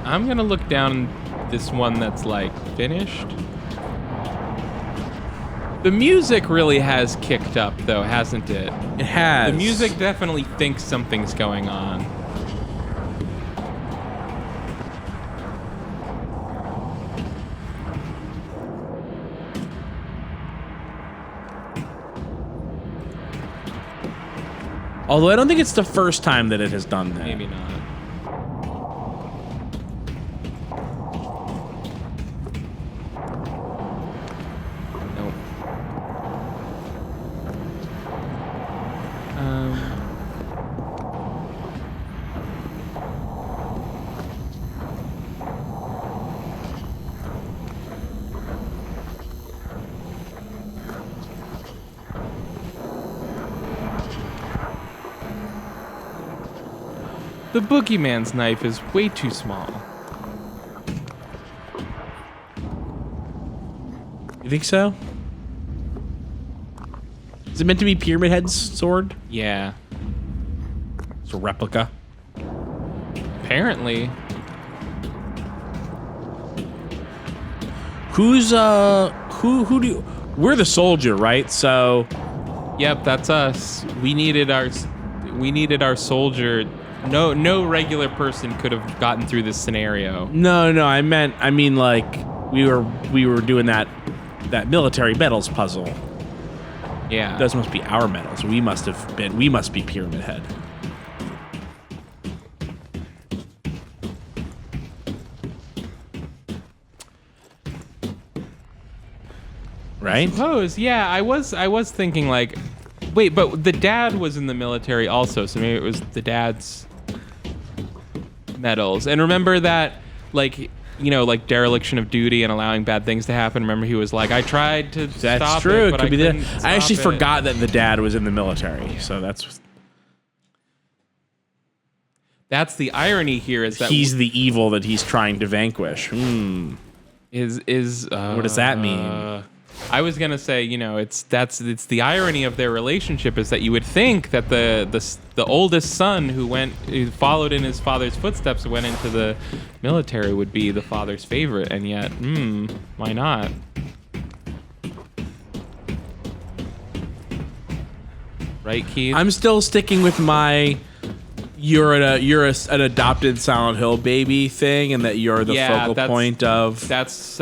I'm gonna look down this one that's like finished. The music really has kicked up though, hasn't it? It has. The music definitely thinks something's going on. Although I don't think it's the first time that it has done that. Maybe not. Nope. The boogeyman's knife is way too small. You think so? Is it meant to be Pyramid Head's sword? Yeah. It's a replica. Apparently. Who's who do you, we're the soldier, right? So Yep, that's us. We needed our soldier. No regular person could have gotten through this scenario. no, I mean like we were doing that military medals puzzle. Yeah. Those must be our medals. We must be Pyramid Head. Right? Suppose, yeah. I was thinking like, wait, but the dad was in the military also, so maybe it was the dad's medals. And remember that, like, you know, like dereliction of duty and allowing bad things to happen. Remember, he was like, I tried to That's stop true. it, but Could be couldn't that. stop I actually it. forgot that the dad was in the military. So That's the irony here is that he's the evil that he's trying to vanquish. what does that mean? I was gonna say, you know, it's the irony of their relationship is that you would think that the oldest son who followed in his father's footsteps and went into the military would be the father's favorite, and yet, why not? Right, Keith? I'm still sticking with my you're an adopted Silent Hill baby thing, and that you're the focal point of. That's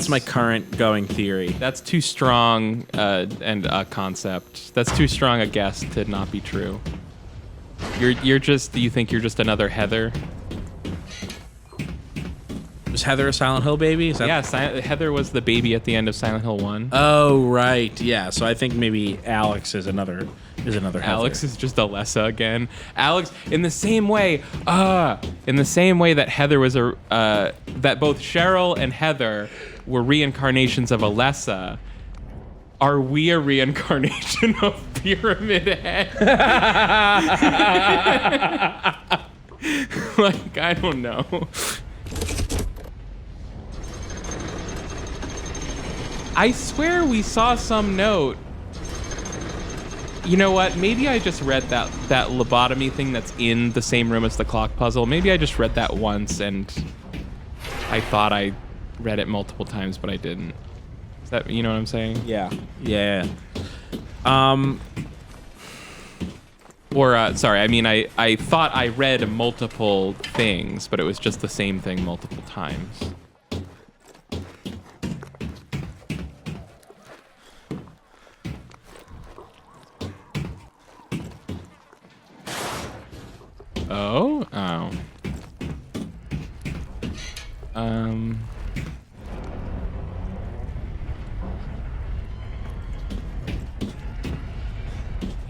my current going theory. That's too strong and a concept. That's too strong a guess to not be true. You're just. Do you think you're just another Heather? Was Heather a Silent Hill baby? Heather was the baby at the end of Silent Hill 1. Oh right, yeah. So I think maybe Alex is another Heather. Alex is just Alessa again. Alex, in the same way that Heather was that both Cheryl and Heather were reincarnations of Alessa. Are we a reincarnation of Pyramid Head? Like, I don't know. I swear we saw some note. You know what? Maybe I just read that lobotomy thing that's in the same room as the clock puzzle. Maybe I just read that once and I thought I read it multiple times, but I didn't. Is that, you know what I'm saying? Yeah. Sorry, I mean, I thought I read multiple things, but it was just the same thing multiple times. Oh.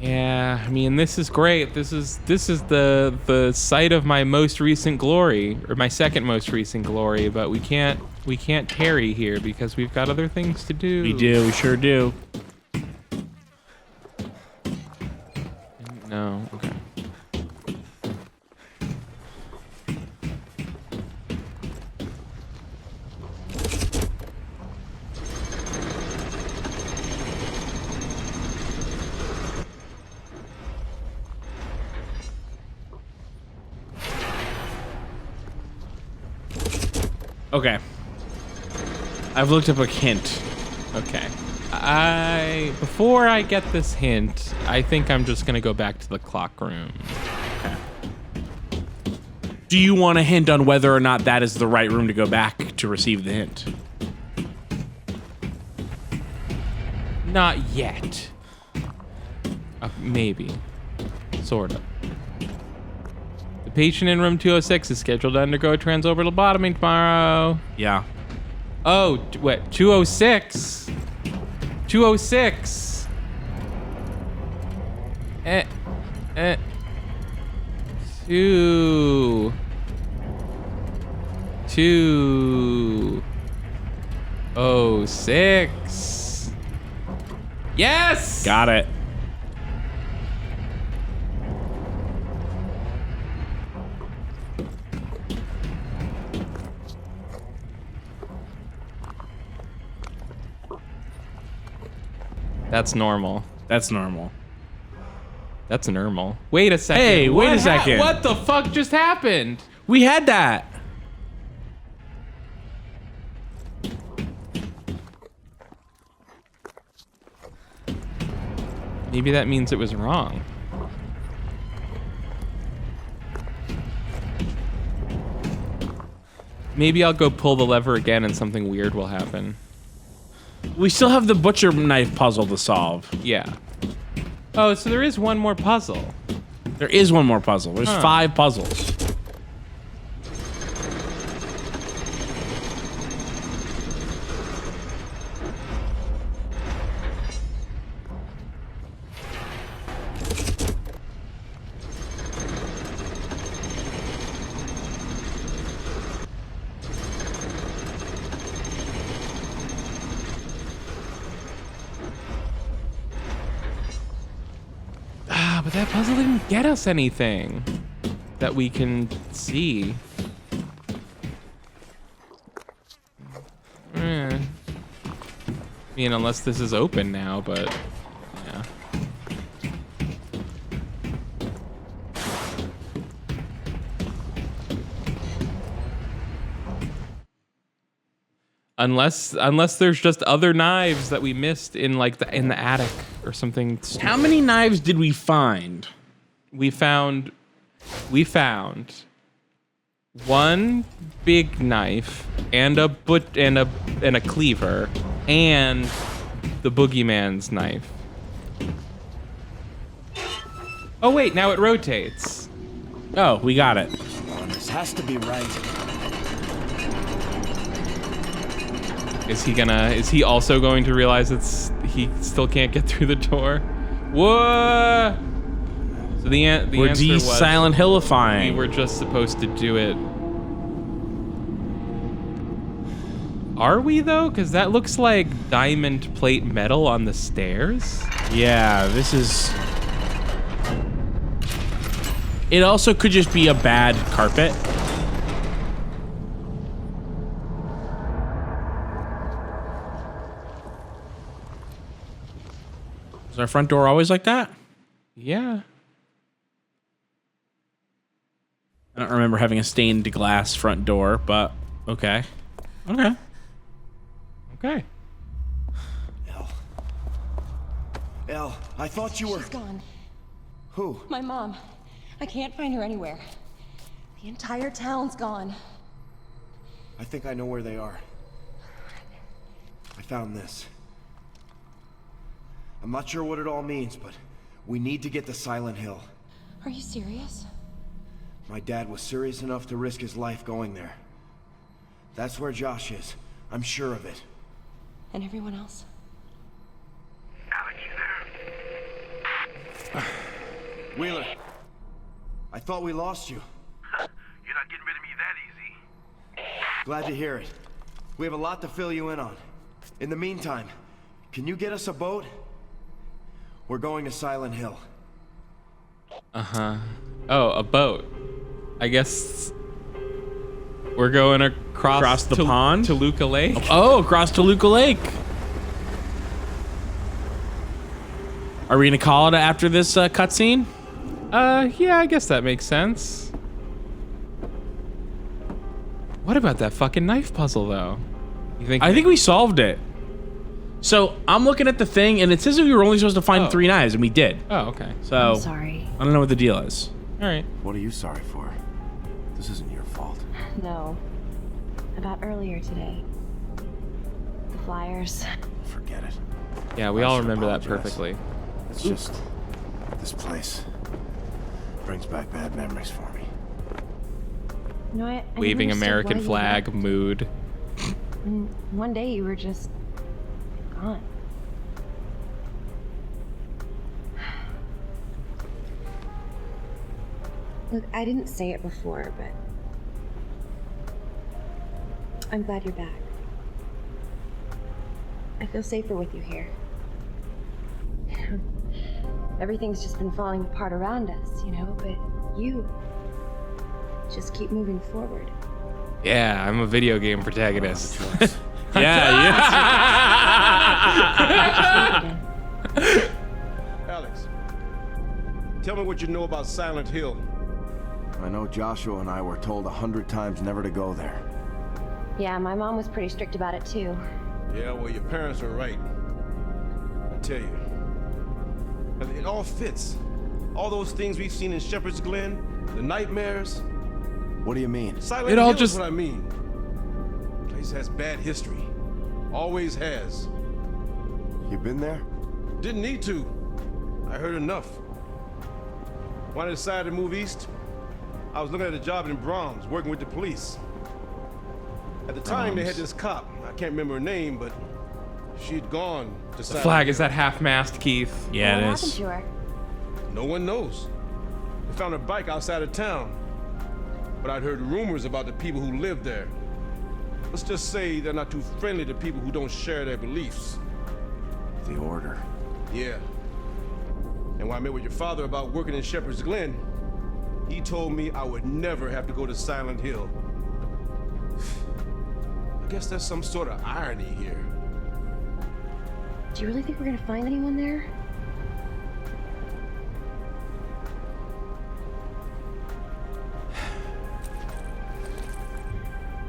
Yeah, I mean, this is great. This is the site of my most recent glory, or my second most recent glory, but we can't tarry here because we've got other things to do. We sure do. No, okay. Okay. I've looked up a hint. Okay. Before I get this hint, I think I'm just gonna go back to the clock room. Okay. Do you want a hint on whether or not that is the right room to go back to receive the hint? Not yet. Maybe. Sort of. The patient in room 206 is scheduled to undergo a transorbital lobotomy tomorrow. Yeah. Oh, what? 206? 206. Two. 206. Yes! Got it. That's normal. That's normal. That's normal. Wait a second. Hey, wait a second. What the fuck just happened? We had that. Maybe that means it was wrong. Maybe I'll go pull the lever again and something weird will happen. We still have the butcher knife puzzle to solve. Yeah. Oh, so there is one more puzzle. There is one more puzzle. There's 5 puzzles. But that puzzle didn't get us anything that we can see. I mean, unless this is open now, but yeah. Unless there's just other knives that we missed in like in the attic or something. How many knives did we find? We found one big knife and a cleaver and the boogeyman's knife. Oh wait, now it rotates. Oh, we got it. This has to be right. Is he also going to realize he still can't get through the door? Whoa! So the We're answer was Silent Hillifying. we were just supposed to do it. Are we though? Because that looks like diamond plate metal on the stairs. Yeah, this is... It also could just be a bad carpet. Is our front door always like that? Yeah. I don't remember having a stained glass front door, but okay. Okay. Okay. Elle, I thought you were... She's gone. Who? My mom. I can't find her anywhere. The entire town's gone. I think I know where they are. I found this. I'm not sure what it all means, but we need to get to Silent Hill. Are you serious? My dad was serious enough to risk his life going there. That's where Josh is. I'm sure of it. And everyone else? Alex, you there? Wheeler, I thought we lost you. You're not getting rid of me that easy. Glad to hear it. We have a lot to fill you in on. In the meantime, can you get us a boat? We're going to Silent Hill. Uh-huh. Oh, a boat. I guess we're going across the pond? Toluca Lake. Oh, across Toluca Lake. Are we gonna call it after this cutscene? Yeah, I guess that makes sense. What about that fucking knife puzzle, though? You think? I think we solved it. So I'm looking at the thing, and it says we were only supposed to find 3 knives, and we did. Oh, okay. So I'm sorry. I don't know what the deal is. All right. What are you sorry for? This isn't your fault. No. About earlier today. The flyers. Forget it. Yeah, we I all should remember that apologize. perfectly. It's just... this place brings back bad memories for me. You know, I Waving never understood American why you flag left. mood. And one day you were just gone. Look, I didn't say it before, but I'm glad you're back. I feel safer with you here. Everything's just been falling apart around us, you know, but you just keep moving forward. Yeah, I'm a video game protagonist. Yeah, yeah. Tell me what you know about Silent Hill. I know Joshua and I were told 100 times never to go there. Yeah, my mom was pretty strict about it too. Yeah, well, your parents are right. I tell you. It all fits. All those things we've seen in Shepherd's Glen, the nightmares. What do you mean? Silent It all Hill just- is what I mean. The place has bad history. Always has. You been there? Didn't need to. I heard enough. When I decided to move east, I was looking at a job in Brahms, working with the police. At the time, they had this cop. I can't remember her name, but she'd gone to The Silent flag Hill. is that half-mast, Keith. Yeah, What it happened is. to her? No one knows. They found her bike outside of town. But I'd heard rumors about the people who lived there. Let's just say they're not too friendly to people who don't share their beliefs. The Order. Yeah. And when I met with your father about working in Shepherd's Glen, he told me I would never have to go to Silent Hill. I guess there's some sort of irony here. Do you really think we're gonna find anyone there?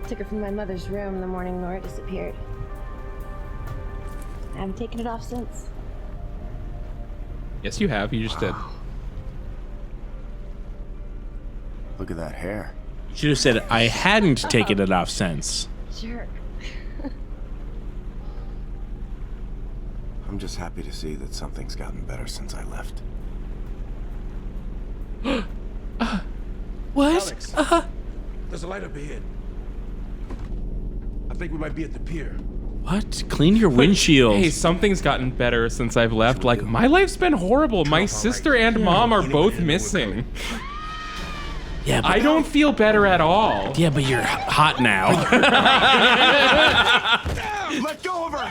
Took her from my mother's room the morning Laura disappeared. I haven't taken it off since. Yes, you have. You just did. Look at that hair. You should have said I hadn't taken it off since. Jerk. I'm just happy to see that something's gotten better since I left. What? Alex, there's a light up ahead. I think we might be at the pier. What? Clean your windshield. Hey, something's gotten better since I've left. Like, my life's been horrible. My sister and mom are both missing. Yeah, but, I don't feel better at all. yeah, but you're hot now. Let go of her!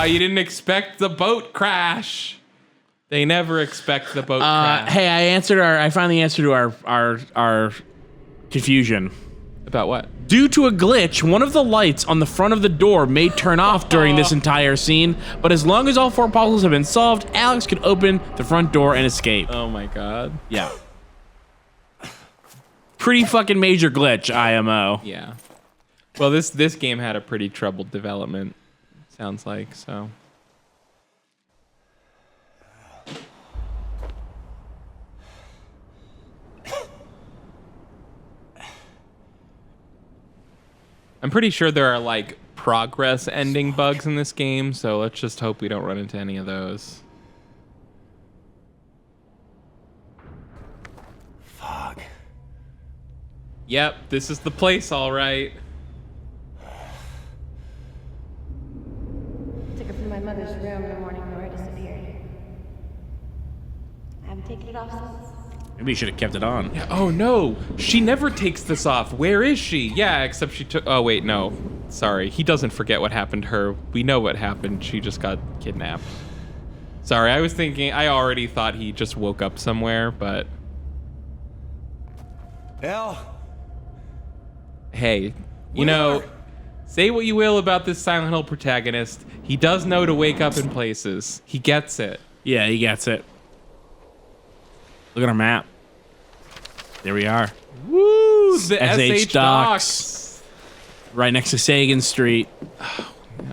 You didn't expect the boat crash. They never expect the boat crash. Hey, I finally answered our confusion. About what? Due to a glitch, one of the lights on the front of the door may turn off during this entire scene, but as long as all 4 puzzles have been solved, Alex can open the front door and escape. Oh my god. Yeah. Pretty fucking major glitch, IMO. Yeah. Well, this game had a pretty troubled development. Sounds like, so. I'm pretty sure there are like progress ending bugs in this game, so let's just hope we don't run into any of those. Fuck. Yep, this is the place, all right. Took her from my mother's room the morning Laura disappeared. I haven't taken it off since. Maybe you should have kept it on. Oh no, she never takes this off. Where is she? Yeah, except she took. Oh wait, no. Sorry, he doesn't forget what happened to her. We know what happened. She just got kidnapped. Sorry, I was thinking. I already thought he just woke up somewhere, but Al? hey, you know, say what you will about this Silent Hill protagonist. He does know to wake up in places. He gets it. Yeah, he gets it. Look at our map. There we are. Woo! The SH SH docks. Right next to Sagan Street.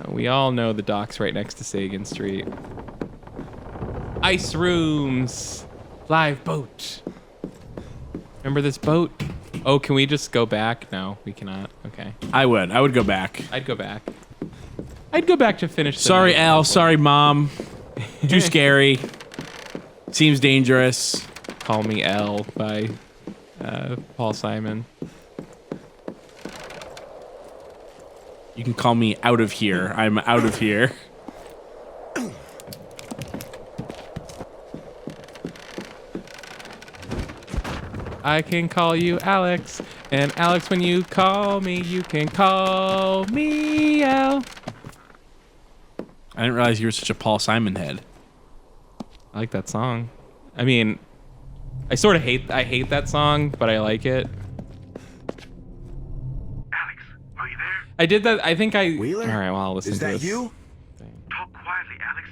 We all know the docks right next to Sagan Street. Ice rooms. Live boat. Remember this boat? Oh, can we just go back? No, we cannot. Okay. I would go back. I'd go back. I'd go back to finish the Sorry, night. Al. Sorry, Mom. Too scary. Seems dangerous. Call Me L by Paul Simon. You can call me out of here. I'm out of here. I can call you Alex, and Alex, when you call me, you can call me L. I didn't realize you were such a Paul Simon head. I like that song. I mean, I hate that song, but I like it. Alex, are you there? I did that. I think I. Wheeler? All right, well, I'll listen Is to that this. you? Talk quietly, Alex.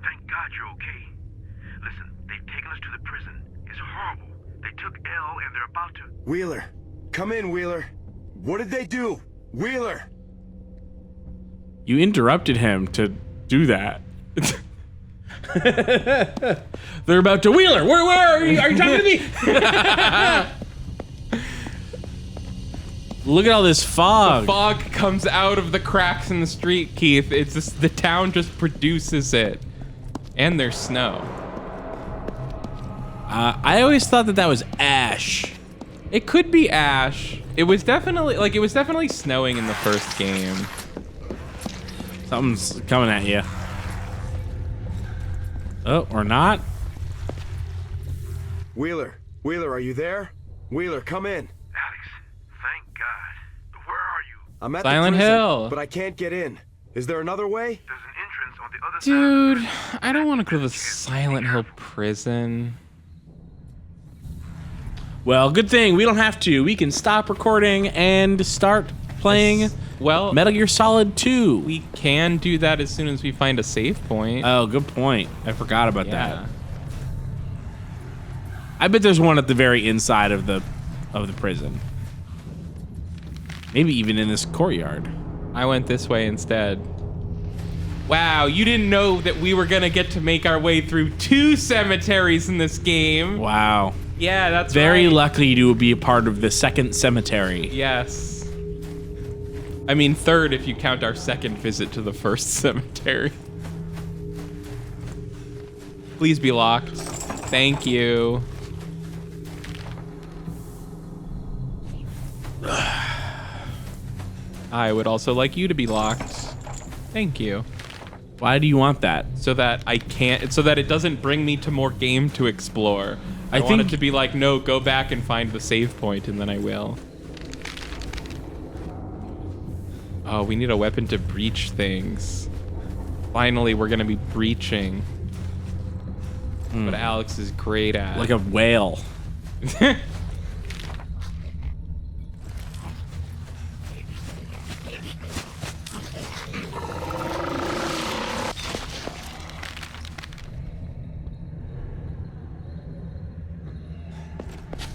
Thank God you're okay. us to the prison is horrible. They took Elle and they're about to... Wheeler, come in, Wheeler. What did they do? Wheeler! You interrupted him to do that. They're about to Wheeler. Where are you? Are you talking to me? Look at all this fog. The fog comes out of the cracks in the street, Keith. It's just, the town just produces it. And there's snow. I always thought that was ash. It could be ash. It was definitely snowing in the first game. Something's coming at you. Oh, or not. Wheeler, are you there? Wheeler, come in. Alex, thank God. Where are you? I'm at Silent the prison, Hill. but I can't get in. Is there another way? There's an entrance on the other Dude, I don't want to go to the Silent Hill prison. Well, good thing we don't have to. We can stop recording and start playing Well, Metal Gear Solid 2. we can do that as soon as we find a save point. Oh, good point. I forgot about Yeah. that. I bet there's one at the very inside of the prison. Maybe even in this courtyard. I went this way instead. Wow, you didn't know that we were gonna get to make our way through 2 cemeteries in this game. Wow. Yeah, that's Very right. lucky to be a part of the second cemetery. Yes. I mean, third if you count our second visit to the first cemetery. Please be locked. Thank you. I would also like you to be locked. Thank you. Why do you want that? So that it doesn't bring me to more game to explore. I want it think- to be like, no, go back and find the save point, and then I will. Oh, we need a weapon to breach things. Finally, we're gonna be breaching. What Alex is great at. Like a whale.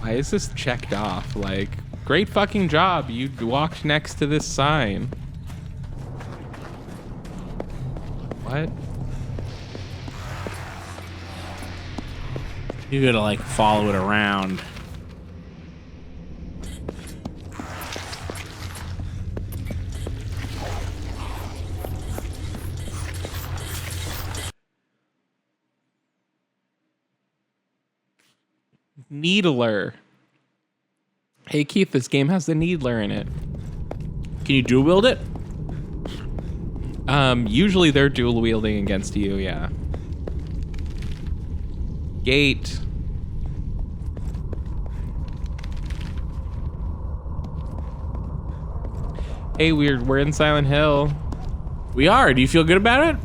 Why is this checked off? Like, great fucking job. You walked next to this sign. What? You gotta like follow it around. Needler. Hey Keith, this game has the Needler in it. Can you dual wield it? Usually they're dual wielding against you, yeah. Gate. Hey, we're in Silent Hill. We are. Do you feel good about it?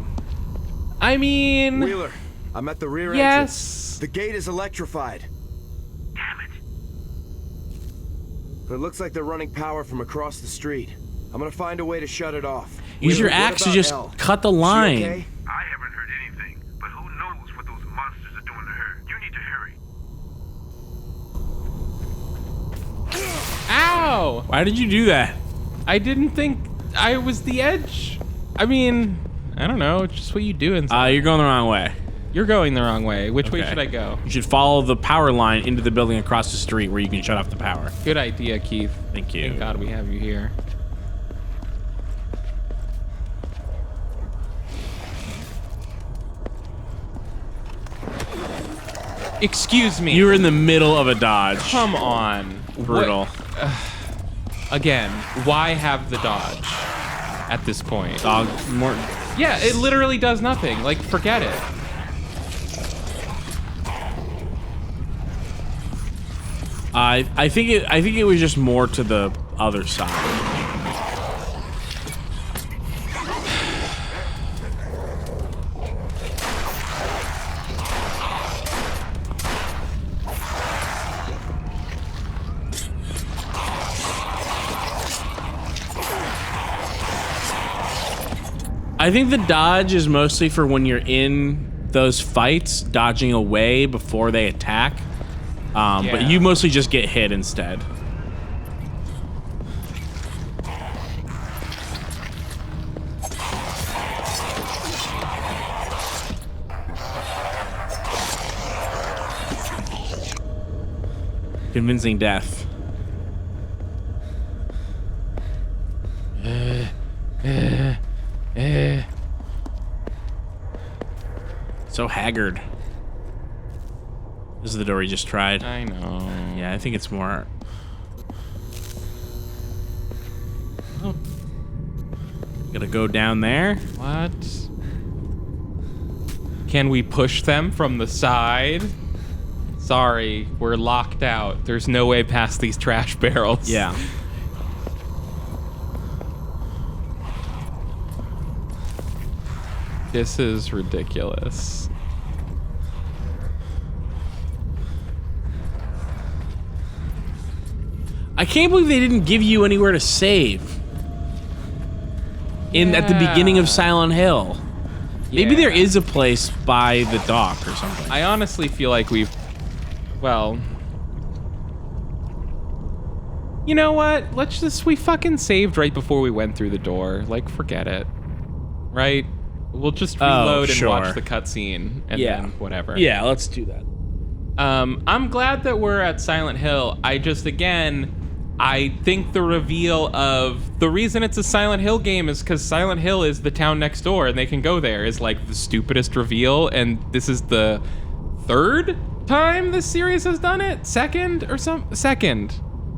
I mean, Wheeler, I'm at the rear yes. entrance. The gate is electrified. Damn it. But it looks like they're running power from across the street. I'm gonna find a way to shut it off. Use your Wheeler, what axe to about just Elle? cut the Is she line. okay? I haven't heard anything, but who knows what those monsters are doing to her. You need to hurry. Ow! Why did you do that? I didn't think I was the edge. I mean, I don't know. It's just what you do inside. You're going the wrong way. You're going the wrong way. Which way Okay. should I go? You should follow the power line into the building across the street where you can shut off the power. Good idea, Keith. Thank you. Thank God we have you here. Excuse me. You were in the middle of a dodge. Come on. Brutal. Again, why have the dodge at this point? Dog. More. Yeah, it literally does nothing. Like, forget it. I think it was just more to the other side. I think the dodge is mostly for when you're in those fights, dodging away before they attack. But you mostly just get hit instead. Convincing death. So haggard. This is the door he just tried. I know. Yeah, I think it's more. Oh. Gotta go down there. What? Can we push them from the side? Sorry, we're locked out. There's no way past these trash barrels. Yeah. This is ridiculous. I can't believe they didn't give you anywhere to save. At the beginning of Silent Hill. Maybe there is a place by the dock or something. I honestly feel like we've... Well... You know what? We fucking saved right before we went through the door. Like, forget it. Right? We'll just reload and watch the cutscene and then whatever. Yeah, let's do that. I'm glad that we're at Silent Hill. I think the reveal of the reason it's a Silent Hill game is because Silent Hill is the town next door and they can go there is like the stupidest reveal, and this is the third time this series has done it? Second.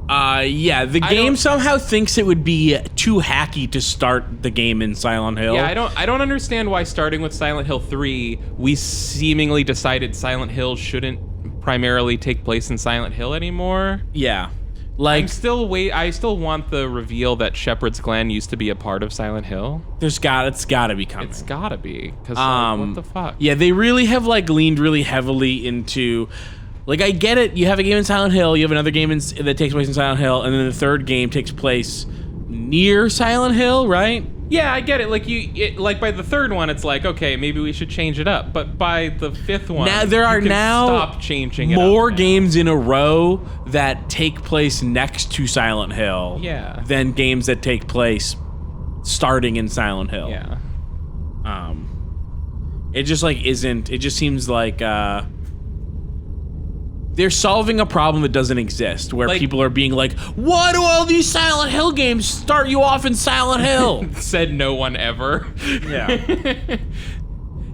Yeah, the game somehow thinks it would be too hacky to start the game in Silent Hill. Yeah, I don't understand why starting with Silent Hill 3, we seemingly decided Silent Hill shouldn't primarily take place in Silent Hill anymore. Yeah. Like I still want the reveal that Shepherd's Glen used to be a part of Silent Hill. It's gotta be coming. It's gotta be. Cause what the fuck? Yeah, they really have like leaned really heavily into, like, I get it. You have a game in Silent Hill, you have another game that takes place in Silent Hill, and then the third game takes place near Silent Hill, right? Yeah, I get it. Like by the third one, it's like, okay, maybe we should change it up. But by the fifth one, now there are stop changing it more up games in a row that take place next to Silent Hill. Yeah. Than games that take place starting in Silent Hill. Yeah. It just like isn't. It just seems like they're solving a problem that doesn't exist, where people are being like, why do all these Silent Hill games start you off in Silent Hill? Said no one ever. Yeah.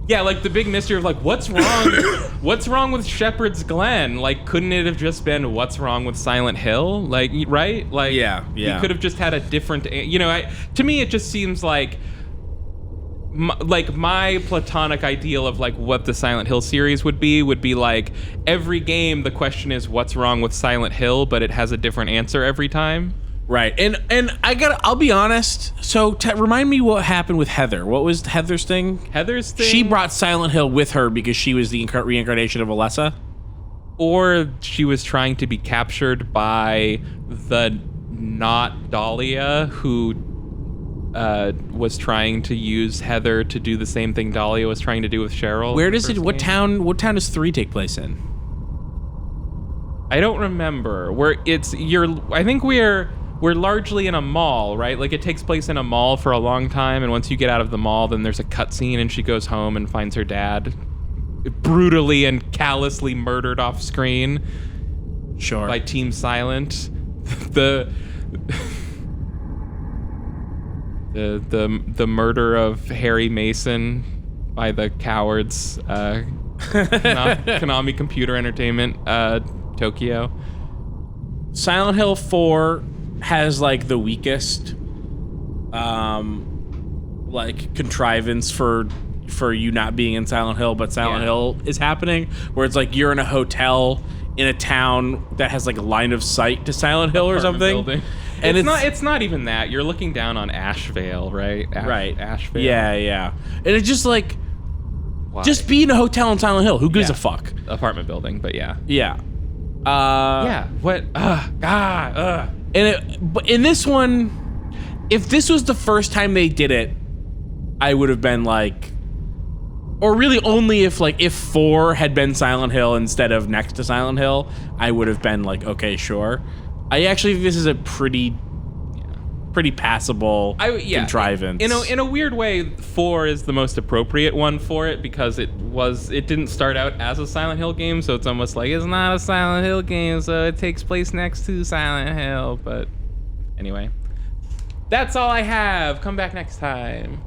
Yeah, like the big mystery of like, what's wrong with Shepherd's Glen? Like, couldn't it have just been what's wrong with Silent Hill? Like, right? Like, yeah. You could have just had a different, to me, it just seems like my platonic ideal of like what the Silent Hill series would be like every game the question is what's wrong with Silent Hill, but it has a different answer every time. Right. And I'll be honest. So remind me what happened with Heather. What was Heather's thing? She brought Silent Hill with her because she was the reincarnation of Alessa? Or she was trying to be captured by the not Dahlia who was trying to use Heather to do the same thing Dahlia was trying to do with Cheryl. What town does 3 take place in? I don't remember. I think we're largely in a mall, right? Like, it takes place in a mall for a long time, and once you get out of the mall, then there's a cutscene and she goes home and finds her dad brutally and callously murdered off screen. Sure. By Team Silent. The murder of Harry Mason by the cowards, Konami Computer Entertainment, Tokyo. Silent Hill 4 has like the weakest like contrivance for you not being in Silent Hill, but Silent Hill is happening, where it's like you're in a hotel in a town that has like a line of sight to Silent Hill or something. Building. And it's not even that. You're looking down on Ashvale, right? Right. Ashvale. Yeah. And it's just like, why? Just be in a hotel in Silent Hill. Who gives a fuck? Apartment building, but yeah. Yeah. What? But in this one, if this was the first time they did it, I would have been like, Or really only if like if 4 had been Silent Hill instead of next to Silent Hill, I would have been like, okay, sure. I actually think this is a pretty passable contrivance. In a weird way, 4 is the most appropriate one for it because it didn't start out as a Silent Hill game, so it's almost like it's not a Silent Hill game, so it takes place next to Silent Hill. But anyway, that's all I have. Come back next time.